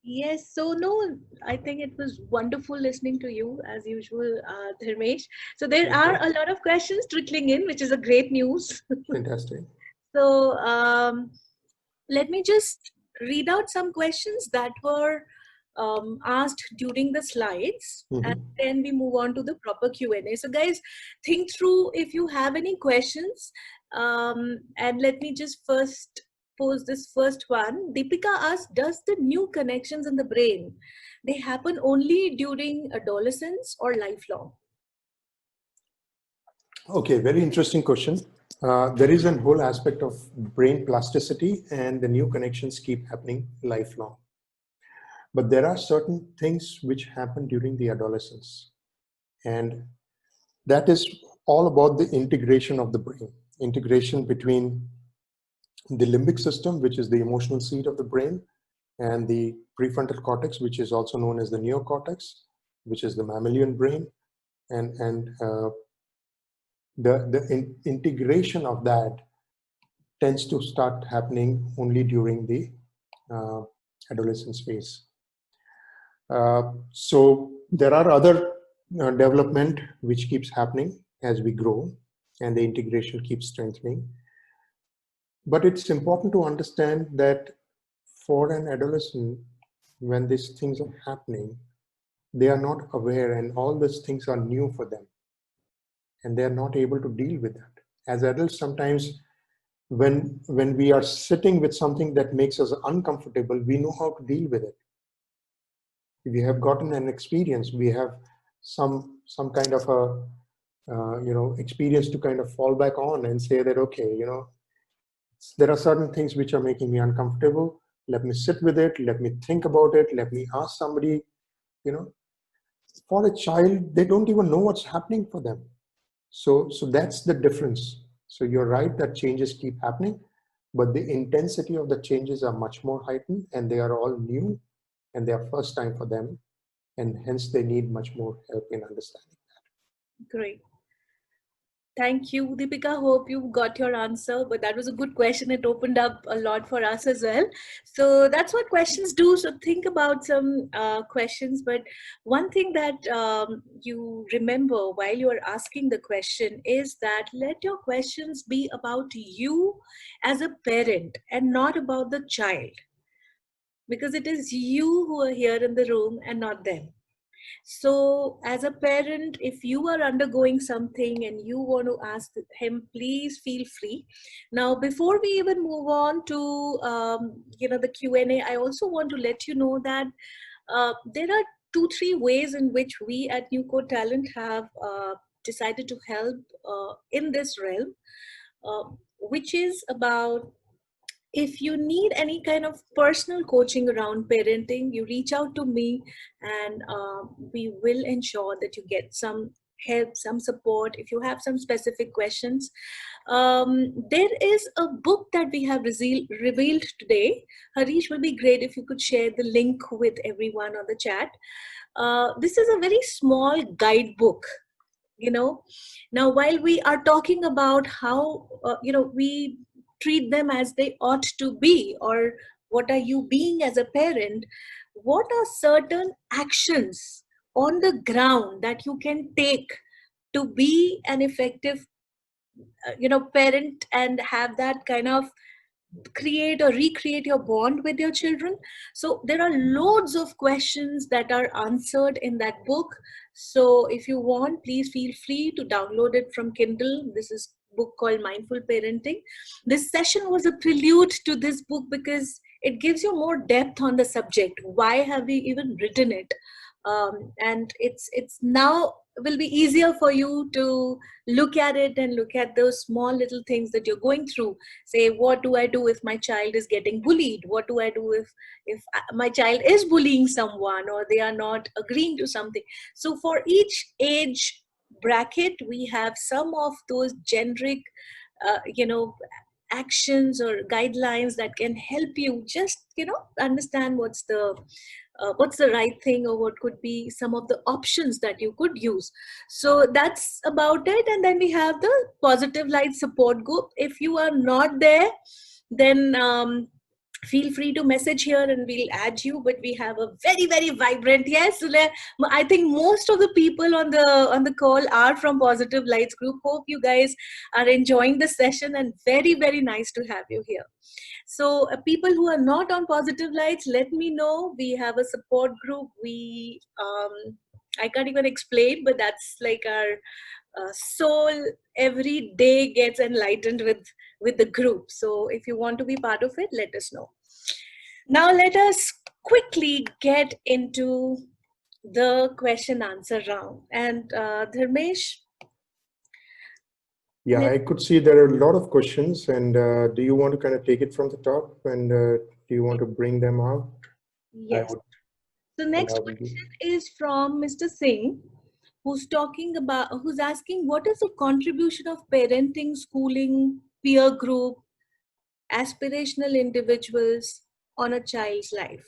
Yes, so no, I think it was wonderful listening to you as usual, Dharmesh. So there are a lot of questions trickling in, which is a great news. Fantastic. So let me just read out some questions that were asked during the slides, and then we move on to the proper Q&A. So guys, think through if you have any questions, and let me just first pose this first one. Deepika asked, does the new connections in the brain, they happen only during adolescence or lifelong? Okay, very interesting question. There is a whole aspect of brain plasticity, and the new connections keep happening lifelong. But there are certain things which happen during the adolescence, and that is all about the integration of the brain, integration between the limbic system, which is the emotional seat of the brain, and the prefrontal cortex, which is also known as the neocortex, which is the mammalian brain, and the integration of that tends to start happening only during the adolescence phase. So there are other development which keeps happening as we grow, and the integration keeps strengthening. But it's important to understand that for an adolescent, when these things are happening, they are not aware, and all these things are new for them, and they are not able to deal with that. As adults, sometimes when we are sitting with something that makes us uncomfortable, we know how to deal with it. we have gotten an experience, we have some kind of a experience to kind of fall back on and say that, okay, there are certain things which are making me uncomfortable. Let me sit with it. Let me think about it. Let me ask somebody. For a child, they don't even know what's happening for them. So that's the difference. So you're right that changes keep happening, but the intensity of the changes are much more heightened, and they are all new, and they are first time for them, and hence they need much more help in understanding. Great. Thank you, Deepika. Hope you got your answer, but that was a good question. It opened up a lot for us as well. So that's what questions do. So think about some questions. But one thing that you remember while you are asking the question is that let your questions be about you as a parent and not about the child, because it is you who are here in the room and not them. So, as a parent, if you are undergoing something and you want to ask him, please feel free. Now, before we even move on to the Q&A, I also want to let you know that there are 2-3 ways in which we at New Code Talent have decided to help in this realm, which is about, if you need any kind of personal coaching around parenting, you reach out to me, and we will ensure that you get some help, some support if you have some specific questions. There is a book that we have revealed today. Harish, will be great if you could share the link with everyone on the chat. This is a very small guidebook. Now, while we are talking about how we treat them as they ought to be, or what are you being as a parent, what are certain actions on the ground that you can take to be an effective parent and have that kind of create or recreate your bond with your children. So there are loads of questions that are answered in that book. So if you want, please feel free to download it from Kindle. This is book called Mindful Parenting. This session was a prelude to this book because it gives you more depth on the subject. Why have we even written it? And it's now will be easier for you to look at it and look at those small little things that you're going through. Say, what do I do if my child is getting bullied? What do I do if my child is bullying someone, or they are not agreeing to something? So for each age bracket, we have some of those generic actions or guidelines that can help you just understand what's the right thing, or what could be some of the options that you could use. So that's about it. And then we have the Positive Light support group. If you are not there, then feel free to message here and we'll add you. But we have a very, very vibrant, yes, I think most of the people on the call are from Positive Lights group. Hope you guys are enjoying the session, and very, very nice to have you here. So people who are not on Positive Lights, let me know. We have a support group. We I can't even explain, but that's like our soul every day gets enlightened with the group. So if you want to be part of it, let us know. Now let us quickly get into the question answer round. And Dharmesh, Yeah, I could see there are a lot of questions, and do you want to kind of take it from the top, and do you want to bring them out? Yes. The next question is from Mr. Singh, who's asking, what is the contribution of parenting, schooling, peer group, aspirational individuals on a child's life?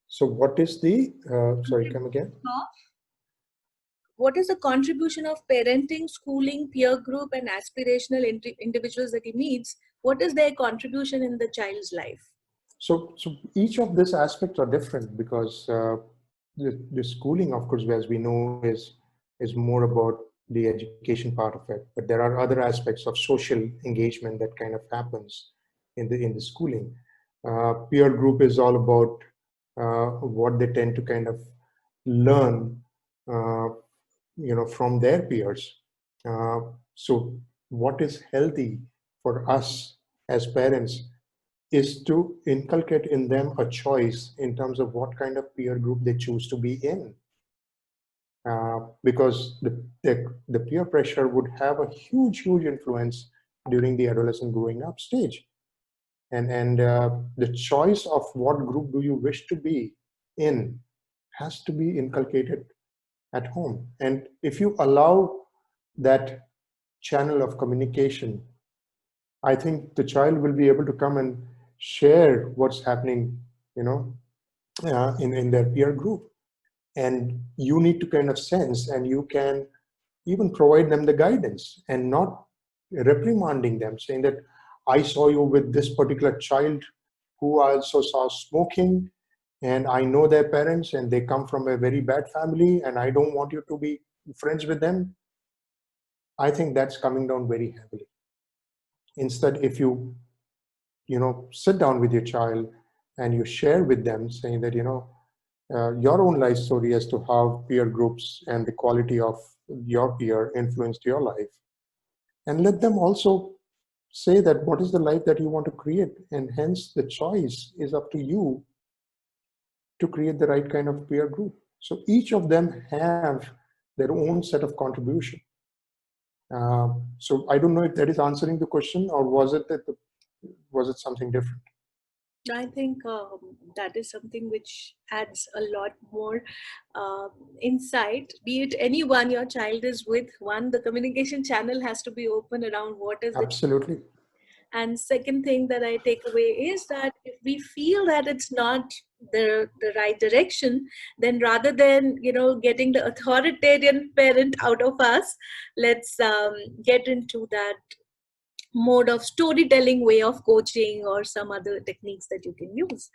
So what is the, sorry, come again? What is the contribution of parenting, schooling, peer group, and aspirational individuals that he meets? What is their contribution in the child's life? So each of these aspects are different, because the schooling, of course, as we know, is more about the education part of it. But there are other aspects of social engagement that kind of happens in the schooling. Peer group is all about what they tend to kind of learn, from their peers. So what is healthy for us as parents is to inculcate in them a choice in terms of what kind of peer group they choose to be in. Because the peer pressure would have a huge influence during the adolescent growing up stage. And the choice of what group do you wish to be in has to be inculcated at home. And if you allow that channel of communication, I think the child will be able to come and share what's happening, in their peer group. And you need to kind of sense, and you can even provide them the guidance and not reprimanding them, saying that I saw you with this particular child who I also saw smoking, and I know their parents and they come from a very bad family, and I don't want you to be friends with them. I think that's coming down very heavily. Instead, if you sit down with your child and you share with them, saying that your own life story as to how peer groups and the quality of your peer influenced your life, and let them also say that what is the life that you want to create, and hence the choice is up to you to create the right kind of peer group. So each of them have their own set of contribution. So I don't know if that is answering the question, or was it something different? I think that is something which adds a lot more insight. Be it anyone your child is with, one, the communication channel has to be open around what is the. Absolutely. And second thing that I take away is that if we feel that it's not the right direction, then rather than getting the authoritarian parent out of us, let's get into that mode of storytelling way of coaching or some other techniques that you can use.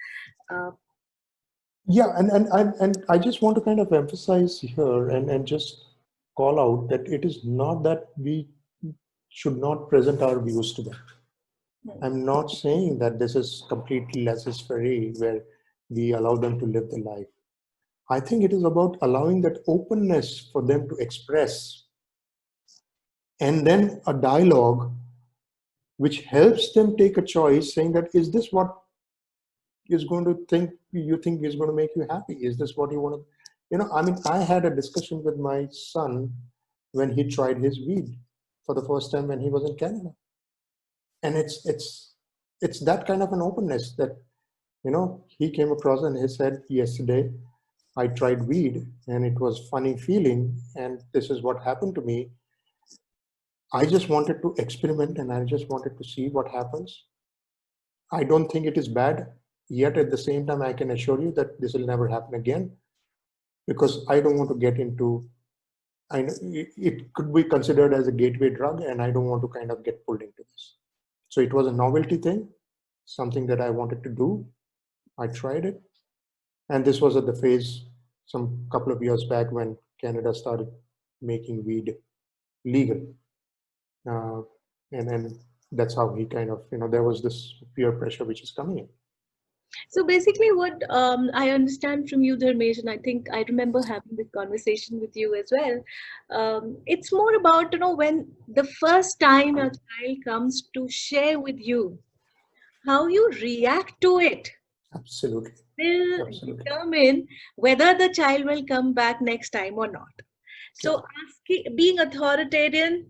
Yeah, and I just want to kind of emphasize here and just call out that it is not that we should not present our views to them. I'm not saying that this is completely laissez-faire where we allow them to live their life. I think it is about allowing that openness for them to express, and then a dialogue which helps them take a choice, saying that, is this what is going to you think is going to make you happy? Is this what you want to, I mean, I had a discussion with my son when he tried his weed for the first time when he was in Canada. And it's that kind of an openness that, he came across and he said, yesterday I tried weed and it was funny feeling, and this is what happened to me. I just wanted to experiment and I just wanted to see what happens. I don't think it is bad, yet at the same time I can assure you that this will never happen again, because I don't want to get into, I know it could be considered as a gateway drug, and I don't want to kind of get pulled into this. So it was a novelty thing, something that I wanted to do. I tried it. And this was at the phase some couple of years back when Canada started making weed legal. And that's how he kind of, there was this peer pressure which is coming in. So basically what I understand from you, Dharmesh, and I think I remember having this conversation with you as well. It's more about, when the first time a child comes to share with you, how you react to it Absolutely. will Absolutely. determine whether the child will come back next time or not. So being authoritarian,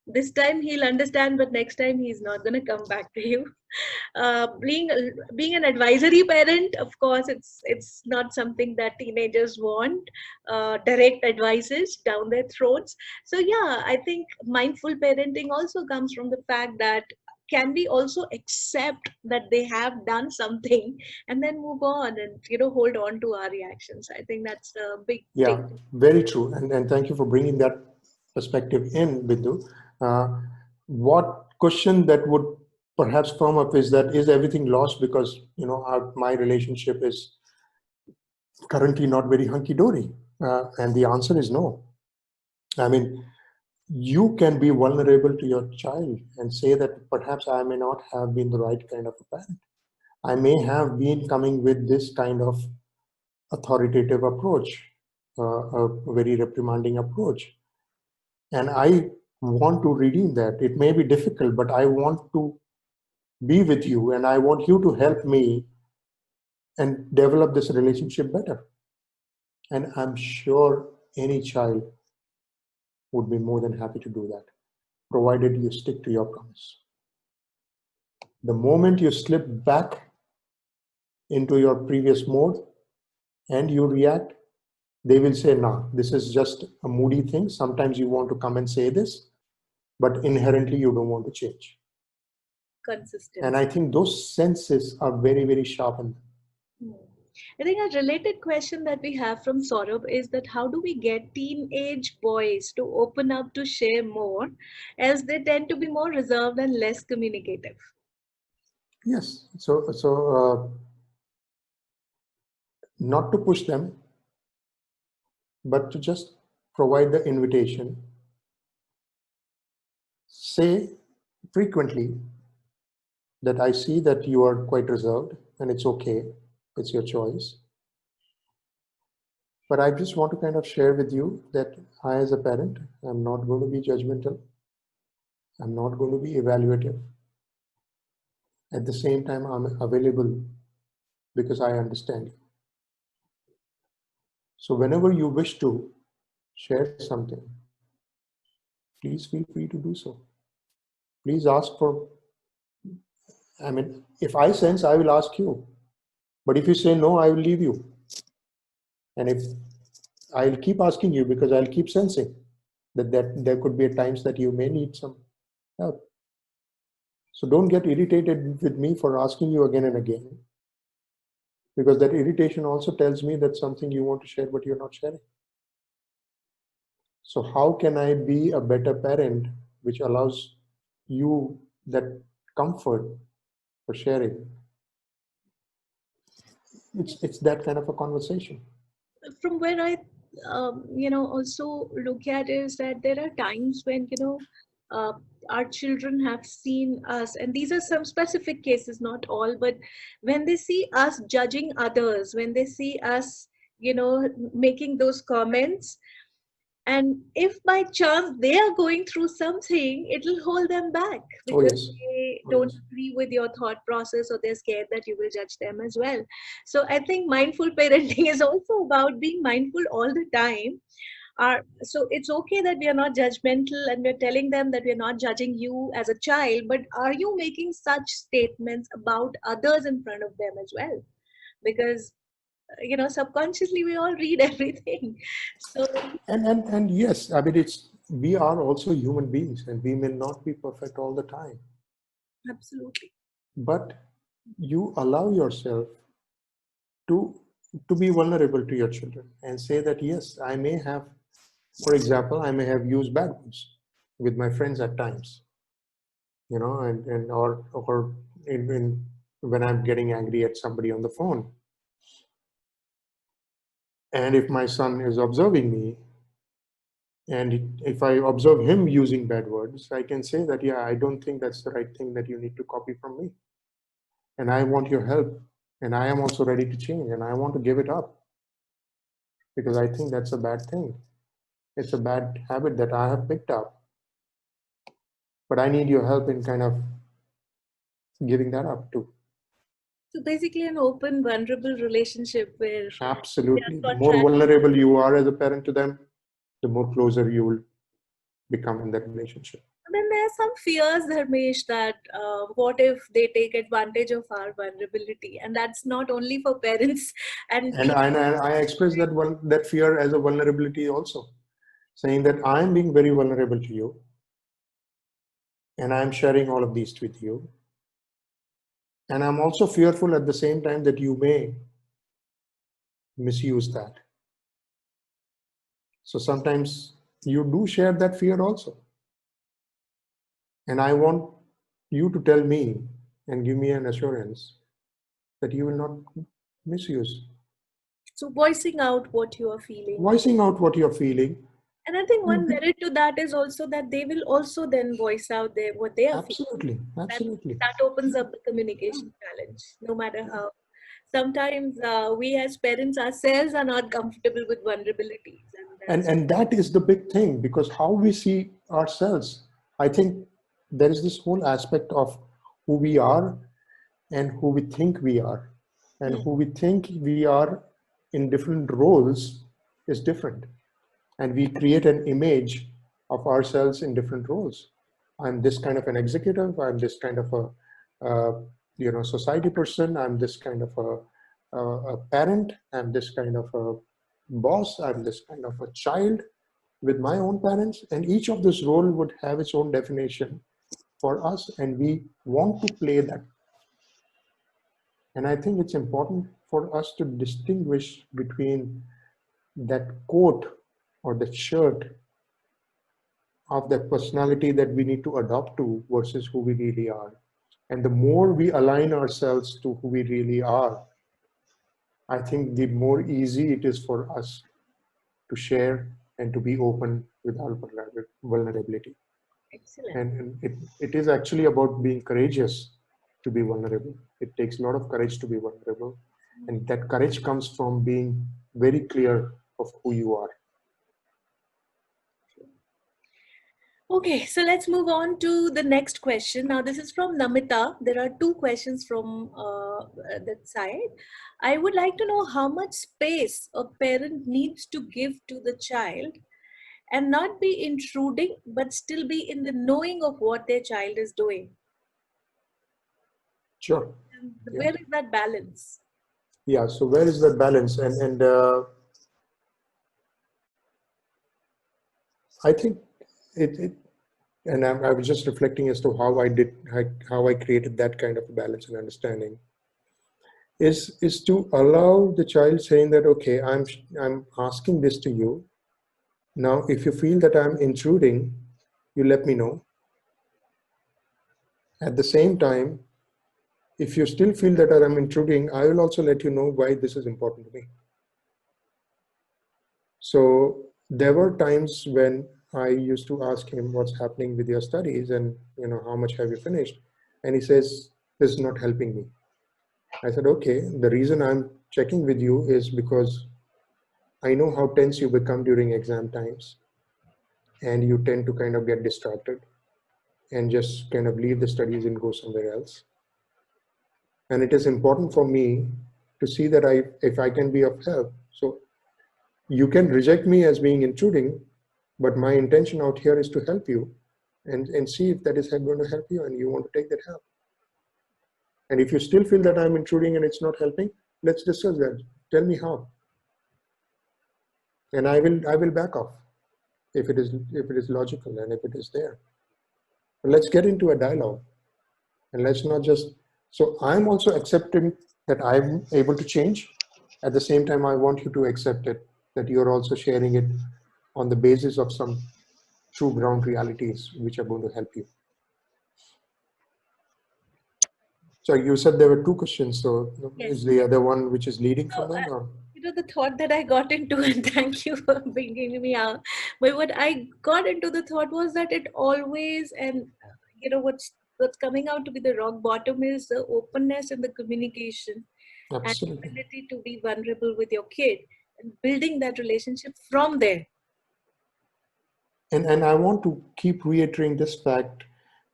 this time he'll understand, but next time he's not going to come back to you. Being an advisory parent, of course, it's not something that teenagers want, direct advices down their throats. So yeah, I think mindful parenting also comes from the fact that can we also accept that they have done something and then move on and hold on to our reactions. I think that's a big Yeah, thing. very true. And thank you for bringing that perspective in, Bindu. What question that would perhaps come up is that, is everything lost because, my relationship is currently not very hunky-dory? And the answer is no. I mean, you can be vulnerable to your child and say that perhaps I may not have been the right kind of a parent. I may have been coming with this kind of authoritative approach, a very reprimanding approach. And I want to redeem that. It may be difficult, but I want to be with you, and I want you to help me and develop this relationship better. And I'm sure any child would be more than happy to do that, provided you stick to your promise. The moment you slip back into your previous mode and you react, they will say, nah, this is just a moody thing. Sometimes you want to come and say this, but inherently you don't want to change. Consistency. And I think those senses are very, very sharp. I think a related question that we have from Saurabh is that how do we get teenage boys to open up to share more, as they tend to be more reserved and less communicative? Yes. So not to push them, but to just provide the invitation. Say frequently that I see that you are quite reserved, and it's okay. It's your choice. But I just want to kind of share with you that I, as a parent, I'm not going to be judgmental. I'm not going to be evaluative. At the same time, I'm available because I understand you. So whenever you wish to share something, please feel free to do so. Please ask for, I mean, if I sense, I will ask you. But if you say no, I will leave you. And if I'll keep asking you, because I'll keep sensing that there could be times that you may need some help. So don't get irritated with me for asking you again and again, because that irritation also tells me that something you want to share, but you're not sharing. So how can I be a better parent, which allows you that comfort for sharing? It's that kind of a conversation. From where I, also look at is that there are times when, uh, our children have seen us, and these are some specific cases, not all, but when they see us judging others, when they see us, making those comments, and if by chance they are going through something, it will hold them back Oh because yes. they Oh, don't yes. agree with your thought process, or they're scared that you will judge them as well. So I think mindful parenting is also about being mindful all the time. So it's okay that we are not judgmental and we're telling them that we're not judging you as a child, but are you making such statements about others in front of them as well? Because subconsciously we all read everything. So And yes, I mean, it's, we are also human beings, and we may not be perfect all the time, absolutely. but you allow yourself to be vulnerable to your children and say that yes, I may have, for example, I may have used bad words with my friends at times, and or when I'm getting angry at somebody on the phone, and if my son is observing me, and if I observe him using bad words, I can say that, yeah, I don't think that's the right thing that you need to copy from me. And I want your help. And I am also ready to change. And I want to give it up, because I think that's a bad thing. It's a bad habit that I have picked up. But I need your help in kind of giving that up too. So basically, an open, vulnerable relationship where they Absolutely. are The more contract. vulnerable you are as a parent to them, the more closer you will become in that relationship. Then there are some fears, Dharmesh, that what if they take advantage of our vulnerability, and that's not only for parents and And teachers. I express that fear as a vulnerability also, saying that I'm being very vulnerable to you, and I'm sharing all of these with you. And I'm also fearful at the same time that you may misuse that. So sometimes you do share that fear also. And I want you to tell me and give me an assurance that you will not misuse. So voicing out what you are feeling. Voicing out what you're feeling. And I think one merit to that is also that they will also then voice out what they are feeling. Absolutely. That, Absolutely. that opens up the communication challenge, no matter how. Sometimes we as parents ourselves are not comfortable with vulnerabilities. And that is the big thing, because how we see ourselves, I think there is this whole aspect of who we are and who we think we are. And who we think we are in different roles is different. And we create an image of ourselves in different roles. I'm this kind of an executive. I'm this kind of a society person. I'm this kind of a parent. I'm this kind of a boss. I'm this kind of a child with my own parents. And each of this role would have its own definition for us, and we want to play that. And I think it's important for us to distinguish between that coat or that shirt of that personality that we need to adopt to versus who we really are. And the more we align ourselves to who we really are, I think the more easy it is for us to share and to be open with our vulnerability. Excellent. And it is actually about being courageous to be vulnerable. It takes a lot of courage to be vulnerable. And that courage comes from being very clear of who you are. Okay, so let's move on to the next question. Now, this is from Namita. There are two questions from that side. I would like to know how much space a parent needs to give to the child and not be intruding, but still be in the knowing of what their child is doing. Sure. And Yeah. where is that balance? Yeah. So where is that balance? And I think and I was just reflecting as to how I created that kind of balance and understanding. Is to allow the child saying that, okay, I'm asking this to you. Now, if you feel that I'm intruding, you let me know. At the same time, if you still feel that I'm intruding, I will also let you know why this is important to me. So there were times when I used to ask him what's happening with your studies and how much have you finished? And he says, this is not helping me. I said, okay, the reason I'm checking with you is because I know how tense you become during exam times, and you tend to kind of get distracted and just kind of leave the studies and go somewhere else. And it is important for me to see that if I can be of help. So you can reject me as being intruding, but my intention out here is to help you and see if that is going to help you and you want to take that help. And if you still feel that I'm intruding and it's not helping, let's discuss that. Tell me how. And I will back off if it is logical and if it is there. But let's get into a dialogue. And let's not just, so I'm also accepting that I'm able to change. At the same time, I want you to accept it, that you're also sharing it on the basis of some true ground realities which are going to help you. So you said there were two questions. So Yes. Is the other one which is leading from that? Or? The thought that I got into, and thank you for bringing me out. But what I got into the thought was that it always, and what's coming out to be the rock bottom is the openness and the communication. Absolutely. And ability to be vulnerable with your kid and building that relationship from there. And I want to keep reiterating this fact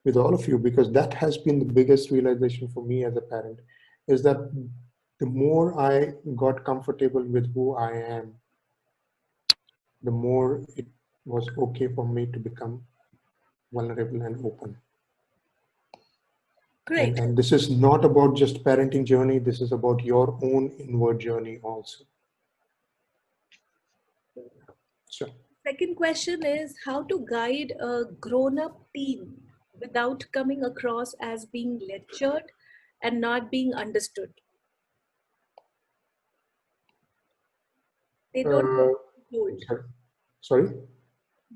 with all of you, because that has been the biggest realization for me as a parent, is that the more I got comfortable with who I am, the more it was okay for me to become vulnerable and open. Great. And this is not about just parenting journey. This is about your own inward journey also. Sure. Second question is how to guide a grown-up teen without coming across as being lectured and not being understood. They don't like being told. Sorry?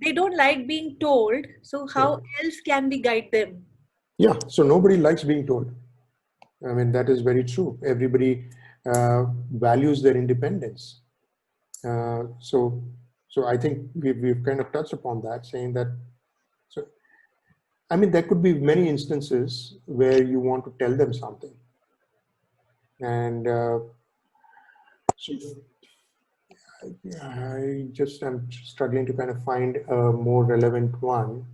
They don't like being told. So how else can we guide them? Yeah, so nobody likes being told. I mean, that is very true. Everybody values their independence. So I think we've kind of touched upon that, saying that, so, I mean, there could be many instances where you want to tell them something. And so I'm struggling to kind of find a more relevant one.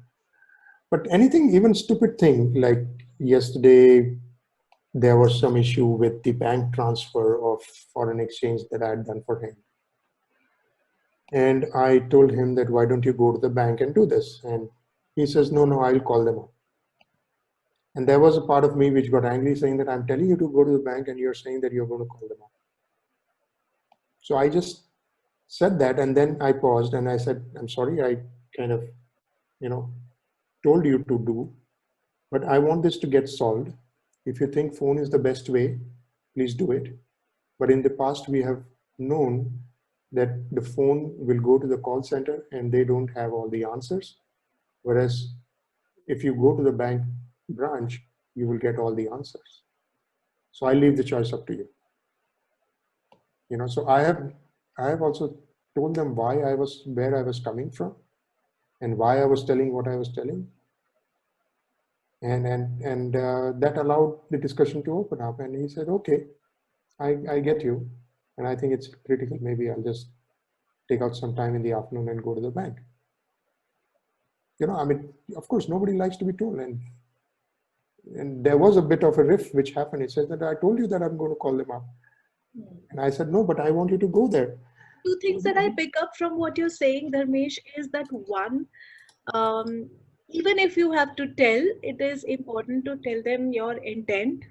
But anything, even stupid thing, like yesterday there was some issue with the bank transfer of foreign exchange that I had done for him. And I told him that, why don't you go to the bank and do this? And he says, no, I'll call them up. And there was a part of me which got angry, saying that I'm telling you to go to the bank and you're saying that you're going to call them up. So I just said that, and then I paused and I said, I'm sorry, I kind of, told you to do, but I want this to get solved. If you think phone is the best way, please do it. But in the past, we have known that the phone will go to the call center and they don't have all the answers. Whereas if you go to the bank branch, you will get all the answers. So I leave the choice up to you. So I have also told them where I was coming from and why I was telling what I was telling. And that allowed the discussion to open up. And he said, okay, I get you. And I think it's critical. Maybe I'll just take out some time in the afternoon and go to the bank. Of course, nobody likes to be told. And there was a bit of a riff which happened. It says that I told you that I'm going to call them up. And I said, no, but I want you to go there. Two things that I pick up from what you're saying, Dharmesh, is that one, even if you have to tell, it is important to tell them your intent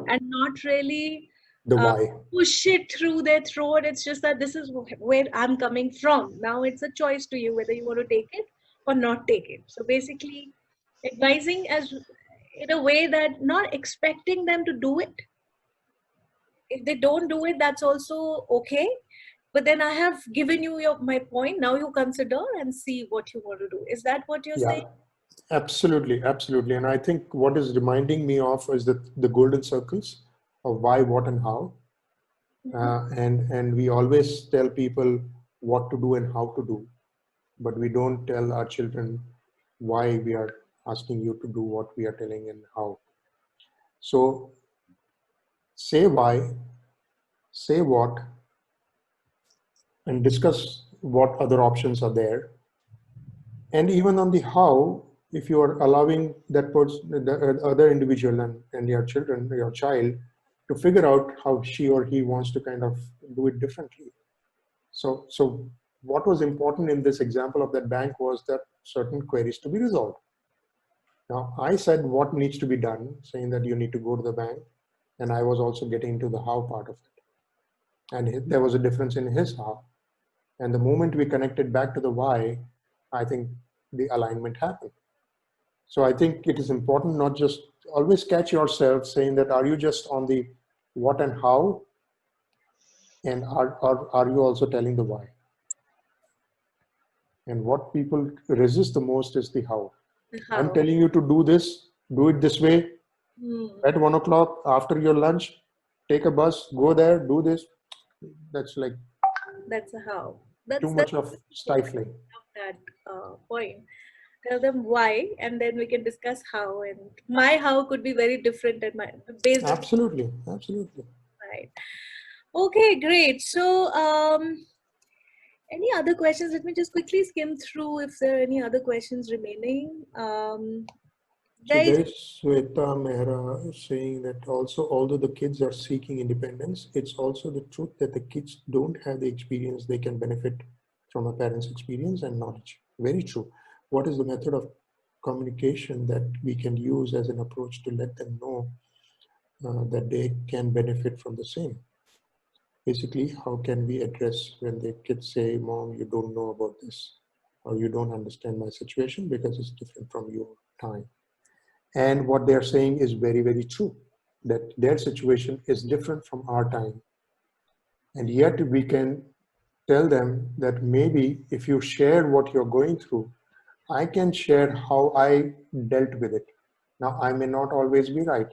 and not really The why. push it through their throat. It's just that this is where I'm coming from. Now it's a choice to you whether you want to take it or not take it. So basically, advising as in a way that not expecting them to do it. If they don't do it, that's also okay. But then I have given you my point. Now you consider and see what you want to do. Is that what you're saying? Absolutely. And I think what is reminding me of is the golden circles of why, what, and how. And we always tell people what to do and how to do, but we don't tell our children why we are asking you to do what we are telling and how. So say why, say what, and discuss what other options are there. And even on the how, if you are allowing that person, the other individual and your children, your child, to figure out how she or he wants to kind of do it differently. So what was important in this example of that bank was that certain queries to be resolved. Now, I said what needs to be done, saying that you need to go to the bank, and I was also getting into the how part of it. And there was a difference in his how. And the moment we connected back to the why, I think the alignment happened. So I think it is important not just always catch yourself saying that, are you just on the what and how? And are you also telling the why? And what people resist the most is the how. I'm telling you to do this, do it this way. At 1 o'clock after your lunch, take a bus, go there, do this. That's like that's a how. Too much of stifling. That point. Tell them why, and then we can discuss how. And my how could be very different than my based. Absolutely. Right. Okay, great. So, any other questions? Let me just quickly skim through if there are any other questions remaining. So there is Sweta Mehra saying that also, although the kids are seeking independence, it's also the truth that the kids don't have the experience they can benefit from a parent's experience and knowledge. Very true. What is the method of communication that we can use as an approach to let them know that they can benefit from the same? Basically, how can we address when the kids say, Mom, you don't know about this, or you don't understand my situation because it's different from your time. And what they're saying is very, very true, that their situation is different from our time. And yet we can tell them that maybe if you share what you're going through, I can share how I dealt with it. Now, I may not always be right,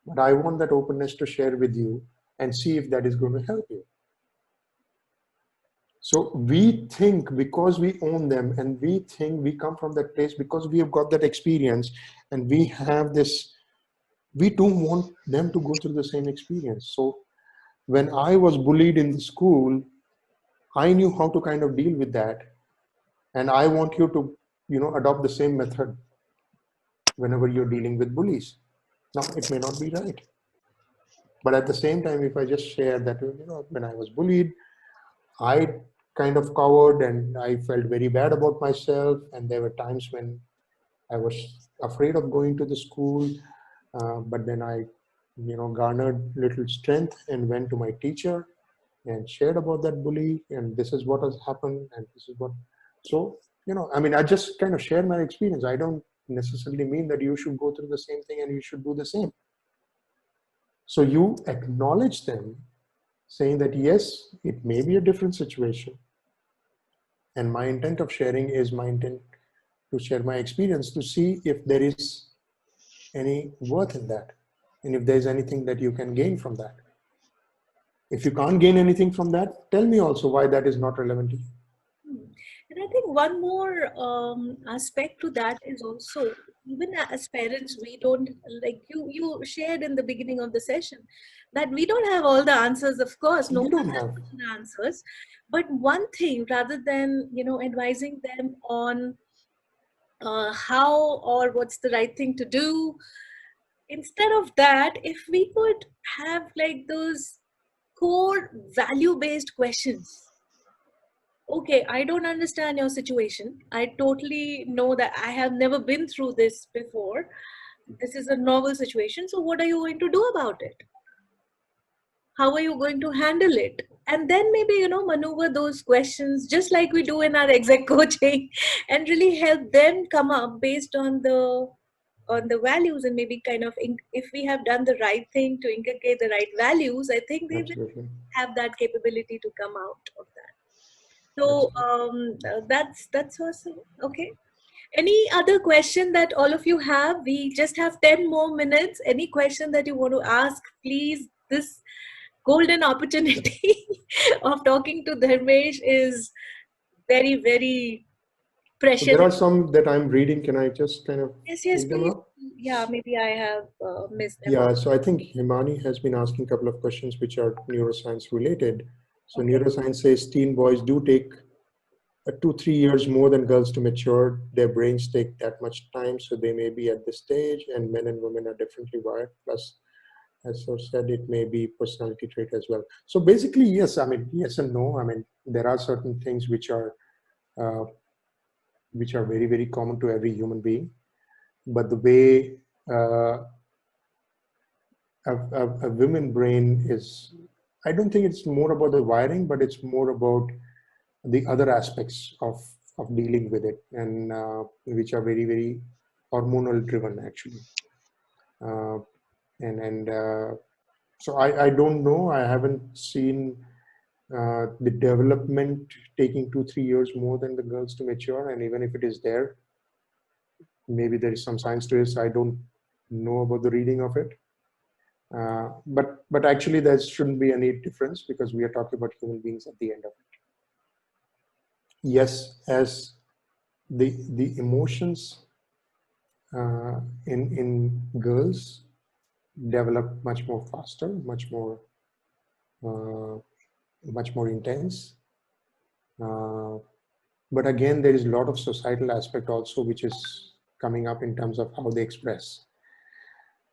but I want that openness to share with you and see if that is going to help you. So we think because we own them and we think we come from that place because we have got that experience and we have this, we don't want them to go through the same experience. So when I was bullied in the school, I knew how to kind of deal with that. And I want you to, adopt the same method whenever you're dealing with bullies. Now, it may not be right. But at the same time, if I just share that, when I was bullied, I kind of covered and I felt very bad about myself. And there were times when I was afraid of going to the school. But then I, garnered little strength and went to my teacher and shared about that bully. And this is what has happened. And this is what, so, I just kind of share my experience. I don't necessarily mean that you should go through the same thing and you should do the same. So you acknowledge them, saying that, yes, it may be a different situation. And my intent of sharing is my intent to share my experience to see if there is any worth in that. And if there's anything that you can gain from that. If you can't gain anything from that, tell me also why that is not relevant to you. And I think one more aspect to that is also, even as parents, we don't, like you shared in the beginning of the session, that we don't have all the answers, of course. No You one don't has have. the answers. But one thing, rather than, advising them on how or what's the right thing to do, instead of that, if we could have like those core value-based questions. Okay, I don't understand your situation. I totally know that I have never been through this before. This is a novel situation. So, what are you going to do about it? How are you going to handle it? And then maybe, maneuver those questions just like we do in our exec coaching and really help them come up based on the values, and maybe kind of if we have done the right thing to inculcate the right values, I think they will Absolutely. have that capability to come out of that. So Absolutely. that's awesome. Okay. Any other question that all of you have? We just have 10 more minutes. Any question that you want to ask, please? This golden opportunity of talking to Dharmesh is very, very So precious. there are some that I'm reading. Can I just kind of Yes, yes, take them please. up? Yeah, maybe I have missed them out. Yeah, so I think Himani has been asking a couple of questions which are neuroscience related. So Okay. neuroscience says teen boys do take 2-3 years more than girls to mature. Their brains take that much time, so they may be at this stage, and men and women are differently wired. Plus, as I said, it may be personality trait as well. So basically, yes, yes and no. There are certain things uh, which are very, very common to every human being. But the way a women brain is, I don't think it's more about the wiring, but it's more about the other aspects of dealing with it, and which are very, very hormonal driven actually. uh, and so I don't know, I haven't seen the development taking 2-3 years more than the girls to mature, and even if it is there, maybe there is some science to it. I don't know about the reading of it. But actually there shouldn't be any difference, because we are talking about human beings at the end of it. Yes, as the emotions in girls develop much more faster, uh, much more intense. But again, there is a lot of societal aspect also, which is coming up in terms of how they express.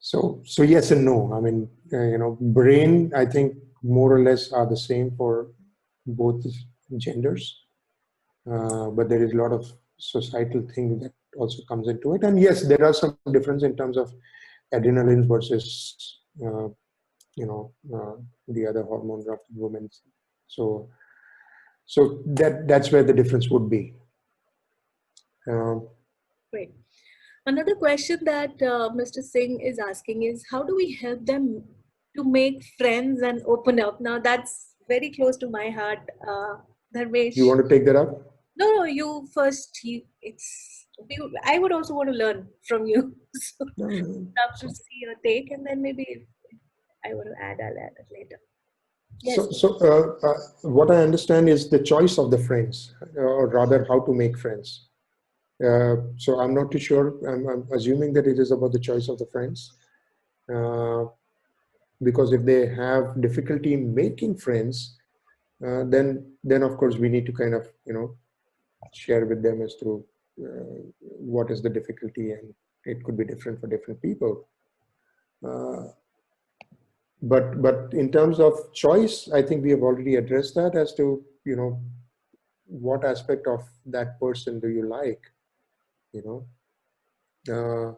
So yes and no. Brain, I think more or less are the same for both genders. But there is a lot of societal thing that also comes into it. And yes, there are some difference in terms of adrenaline versus the other hormones of women. So that's where the difference would be. Great. Another question that Mr. Singh is asking is, how do we help them to make friends and open up? Now, that's very close to my heart, You Dharmesh. want to take that up? No, you first. I would also want to learn from you. So, No, no, love to no. see your take, and then maybe if I want to add, I'll add it later. Yes. What I understand is the choice of the friends, or rather how to make friends. So I'm not too sure. I'm assuming that it is about the choice of the friends. Because if they have difficulty in making friends, then of course we need to kind of share with them as to what is the difficulty, and it could be different for different people. But in terms of choice, I think we have already addressed that as to, what aspect of that person do you like, uh,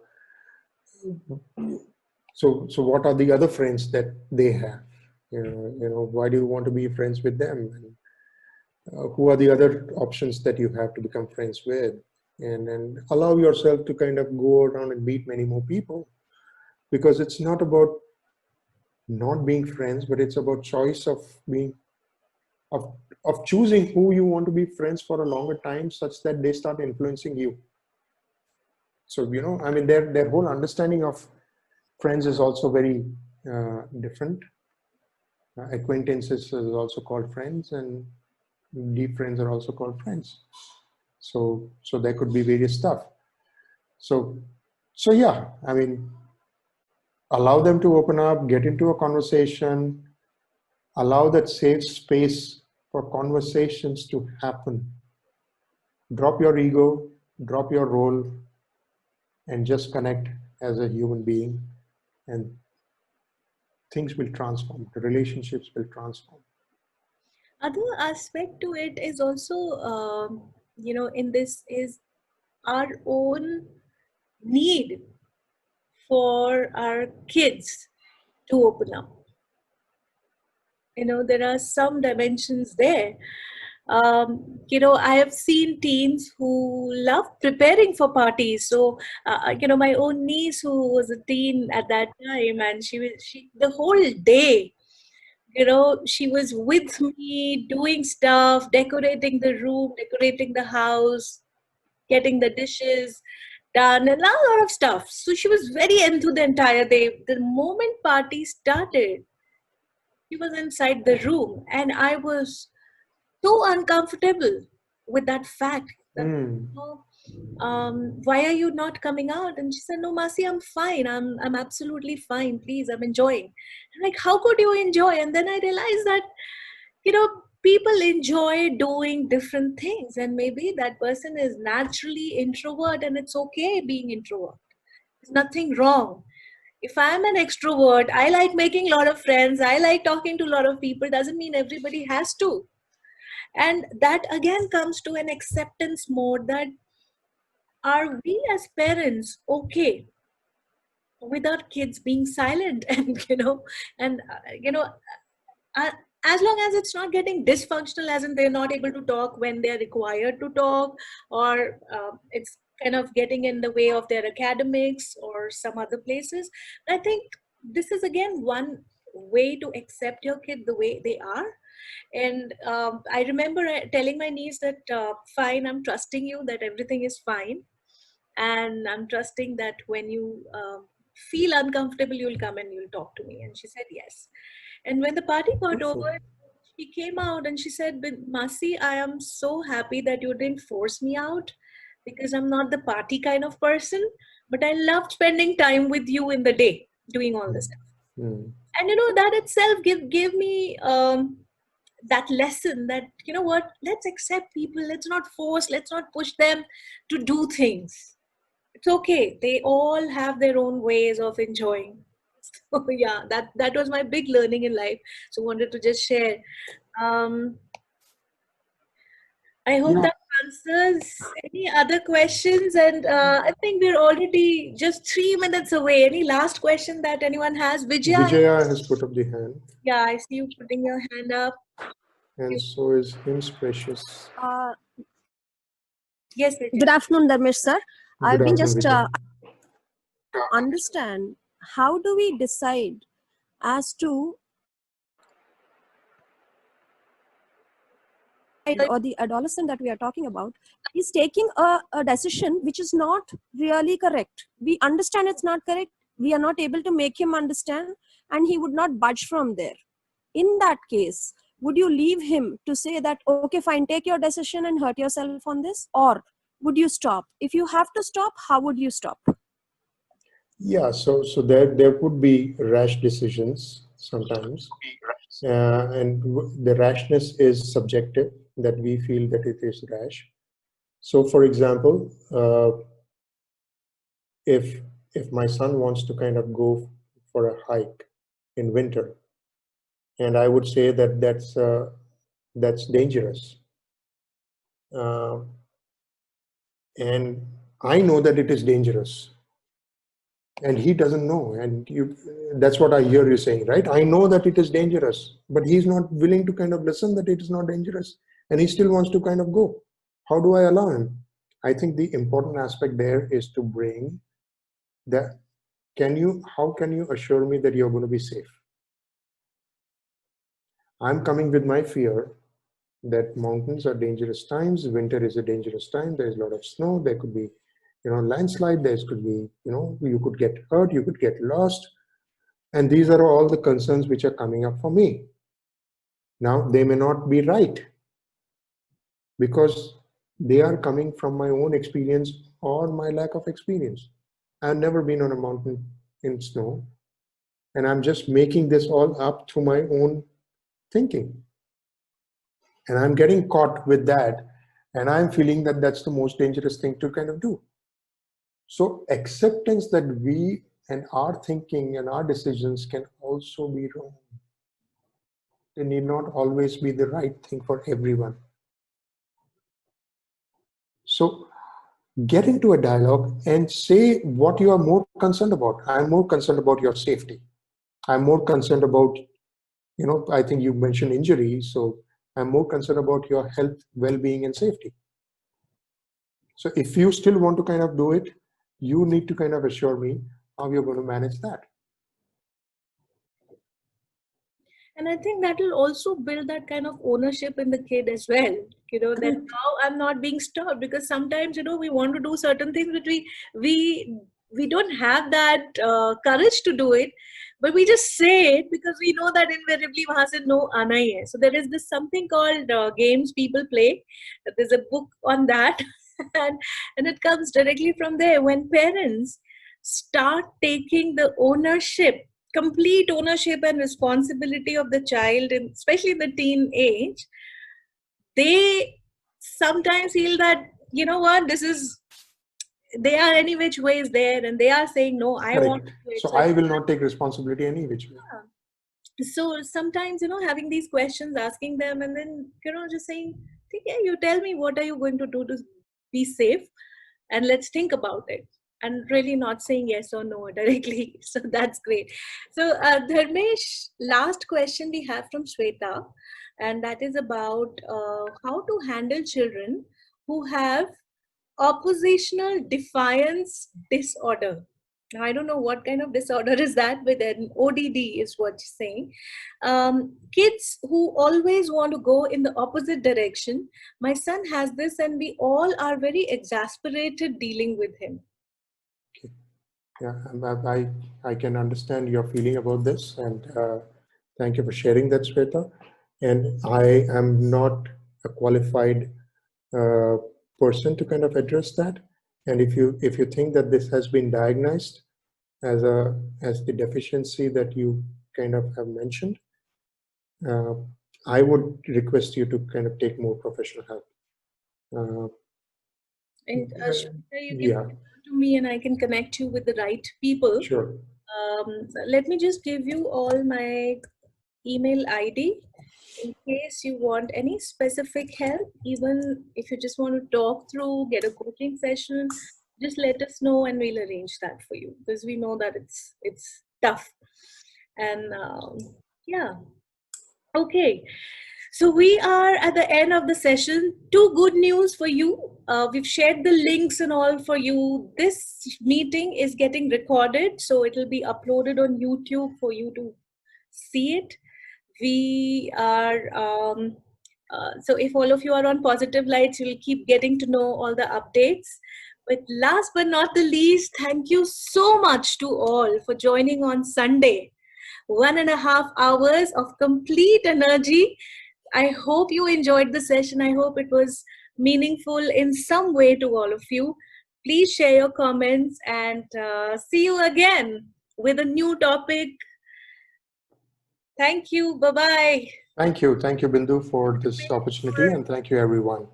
so what are the other friends that they have, why do you want to be friends with them, and who are the other options that you have to become friends with, and allow yourself to kind of go around and meet many more people, because it's not about not being friends, but it's about choice of being of of choosing who you want to be friends for a longer time, such that they start influencing you. So I mean, their whole understanding of friends is also very different. Acquaintances is also called friends, and deep friends are also called friends. So there could be various stuff. So yeah, I mean, allow them to open up, get into a conversation, allow that safe space for conversations to happen. Drop your ego, drop your role, and just connect as a human being, and things will transform. The relationships will transform. Other aspect to it is also, in this is our own need for our kids to open up. There are some dimensions there. I have seen teens who love preparing for parties. So, my own niece who was a teen at that time, and she the whole day, she was with me doing stuff, decorating the room, decorating the house, getting the dishes done, and a lot of stuff. So she was very into the entire day. The moment party started, she was inside the room, and I was so uncomfortable with that fact that, Mm. why are you not coming out? And she said, no, Masi, I'm fine. I'm absolutely fine. Please, I'm enjoying. I'm like, how could you enjoy? And then I realized that, people enjoy doing different things, and maybe that person is naturally introvert, and it's okay being introvert. There's nothing wrong. If I'm an extrovert, I like making a lot of friends, I like talking to a lot of people, doesn't mean everybody has to. And that again comes to an acceptance mode, that are we as parents okay with our kids being silent? And and uh, as long as it's not getting dysfunctional, as in they're not able to talk when they're required to talk, or it's kind of getting in the way of their academics or some other places. I think this is again one way to accept your kid the way they are. And I remember telling my niece that, fine, I'm trusting you that everything is fine, and I'm trusting that when you feel uncomfortable, you'll come and you'll talk to me. And she said yes. And when the party got Beautiful. over, she came out and she said, "But Masi, I am so happy that you didn't force me out, because I'm not the party kind of person, but I loved spending time with you in the day doing all this stuff." Mm. And that itself gave me that lesson that, what, let's accept people, let's not force, let's not push them to do things. It's okay, they all have their own ways of enjoying. So yeah, that was my big learning in life, so wanted to just share. um I hope Yeah. that answers. Any other questions? And I think we're already just 3 minutes away. Any last question that anyone has? Vijaya, Vijaya has put up the hand, yeah, I see you putting your hand up. and so is Him's Precious. Yes, Good Vijaya. afternoon, Dharmesh sir. Good I've been afternoon, just Vijaya. understand how do we decide as to or the adolescent that we are talking about is taking a decision which is not really correct. We understand it's not correct. We are not able to make him understand, and he would not budge from there. In that case, would you leave him to say that, okay, fine, take your decision and hurt yourself on this? Or would you stop? If you have to stop, how would you stop? Yeah, so there would be rash decisions sometimes, and the rashness is subjective, that we feel that it is rash. So, for example, if my son wants to kind of go for a hike in winter. And I would say that that's dangerous. And I know that it is dangerous. And he doesn't know. And that's what I hear you saying, right? I know that it is dangerous, but he's not willing to kind of listen that it is not dangerous. And he still wants to kind of go. How do I allow him? I think the important aspect there is to bring that, how can you assure me that you're going to be safe? I'm coming with my fear that mountains are dangerous times. Winter is a dangerous time. There's a lot of snow. There could be, landslide. There could be, you could get hurt. You could get lost. And these are all the concerns which are coming up for me. Now, they may not be right because they are coming from my own experience or my lack of experience. I've never been on a mountain in snow, and I'm just making this all up through my own thinking. And I'm getting caught with that, and I'm feeling that that's the most dangerous thing to kind of do. So acceptance that we and our thinking and our decisions can also be wrong. They need not always be the right thing for everyone. So get into a dialogue and say what you are more concerned about. I'm more concerned about your safety. I'm more concerned about, I think you mentioned injury. So I'm more concerned about your health, well-being, and safety. So if you still want to kind of do it, you need to kind of assure me how you're going to manage that. And I think that will also build that kind of ownership in the kid as well. That now I'm not being stopped, because sometimes, we want to do certain things, but we don't have that courage to do it, but we just say it because we know that invariably wahan se no aana hi hai. So there is this something called games people play. There's a book on that, and it comes directly from there. When parents start taking the complete ownership and responsibility of the child, and especially in the teen age, they sometimes feel that, they are any which ways there, and they are saying, no, I want to do it. So I will not take responsibility any which way. Yeah. So sometimes, having these questions, asking them, and then, just saying, yeah, you tell me, what are you going to do to be safe? And let's think about it. And really not saying yes or no directly. So that's great. So Dharmesh, last question we have from Shweta, and that is about how to handle children who have oppositional defiance disorder. Now, I don't know what kind of disorder is that, but an ODD is what you're saying. Kids who always want to go in the opposite direction. My son has this, and we all are very exasperated dealing with him. Okay. Yeah, I can understand your feeling about this, and thank you for sharing that, Shweta. And I am not a qualified person to kind of address that. And if you think that this has been diagnosed as the deficiency that you kind of have mentioned, I would request you to kind of take more professional help. And you can to me, and I can connect you with the right people. Sure. Let me just give you all my email ID in case you want any specific help. Even if you just want to talk through, get a coaching session, just let us know and we'll arrange that for you, because we know that it's tough. And yeah. Okay. So we are at the end of the session. Two good news for you. We've shared the links and all for you. This meeting is getting recorded, so it will be uploaded on YouTube for you to see it. We are, so if all of you are on Positive Lights, you'll keep getting to know all the updates. But last but not the least, thank you so much to all for joining on Sunday. 1.5 hours of complete energy. I hope you enjoyed the session. I hope it was meaningful in some way to all of you. Please share your comments, and see you again with a new topic. Thank you. Bye-bye. Thank you, Bindu, for this opportunity, and thank you, everyone.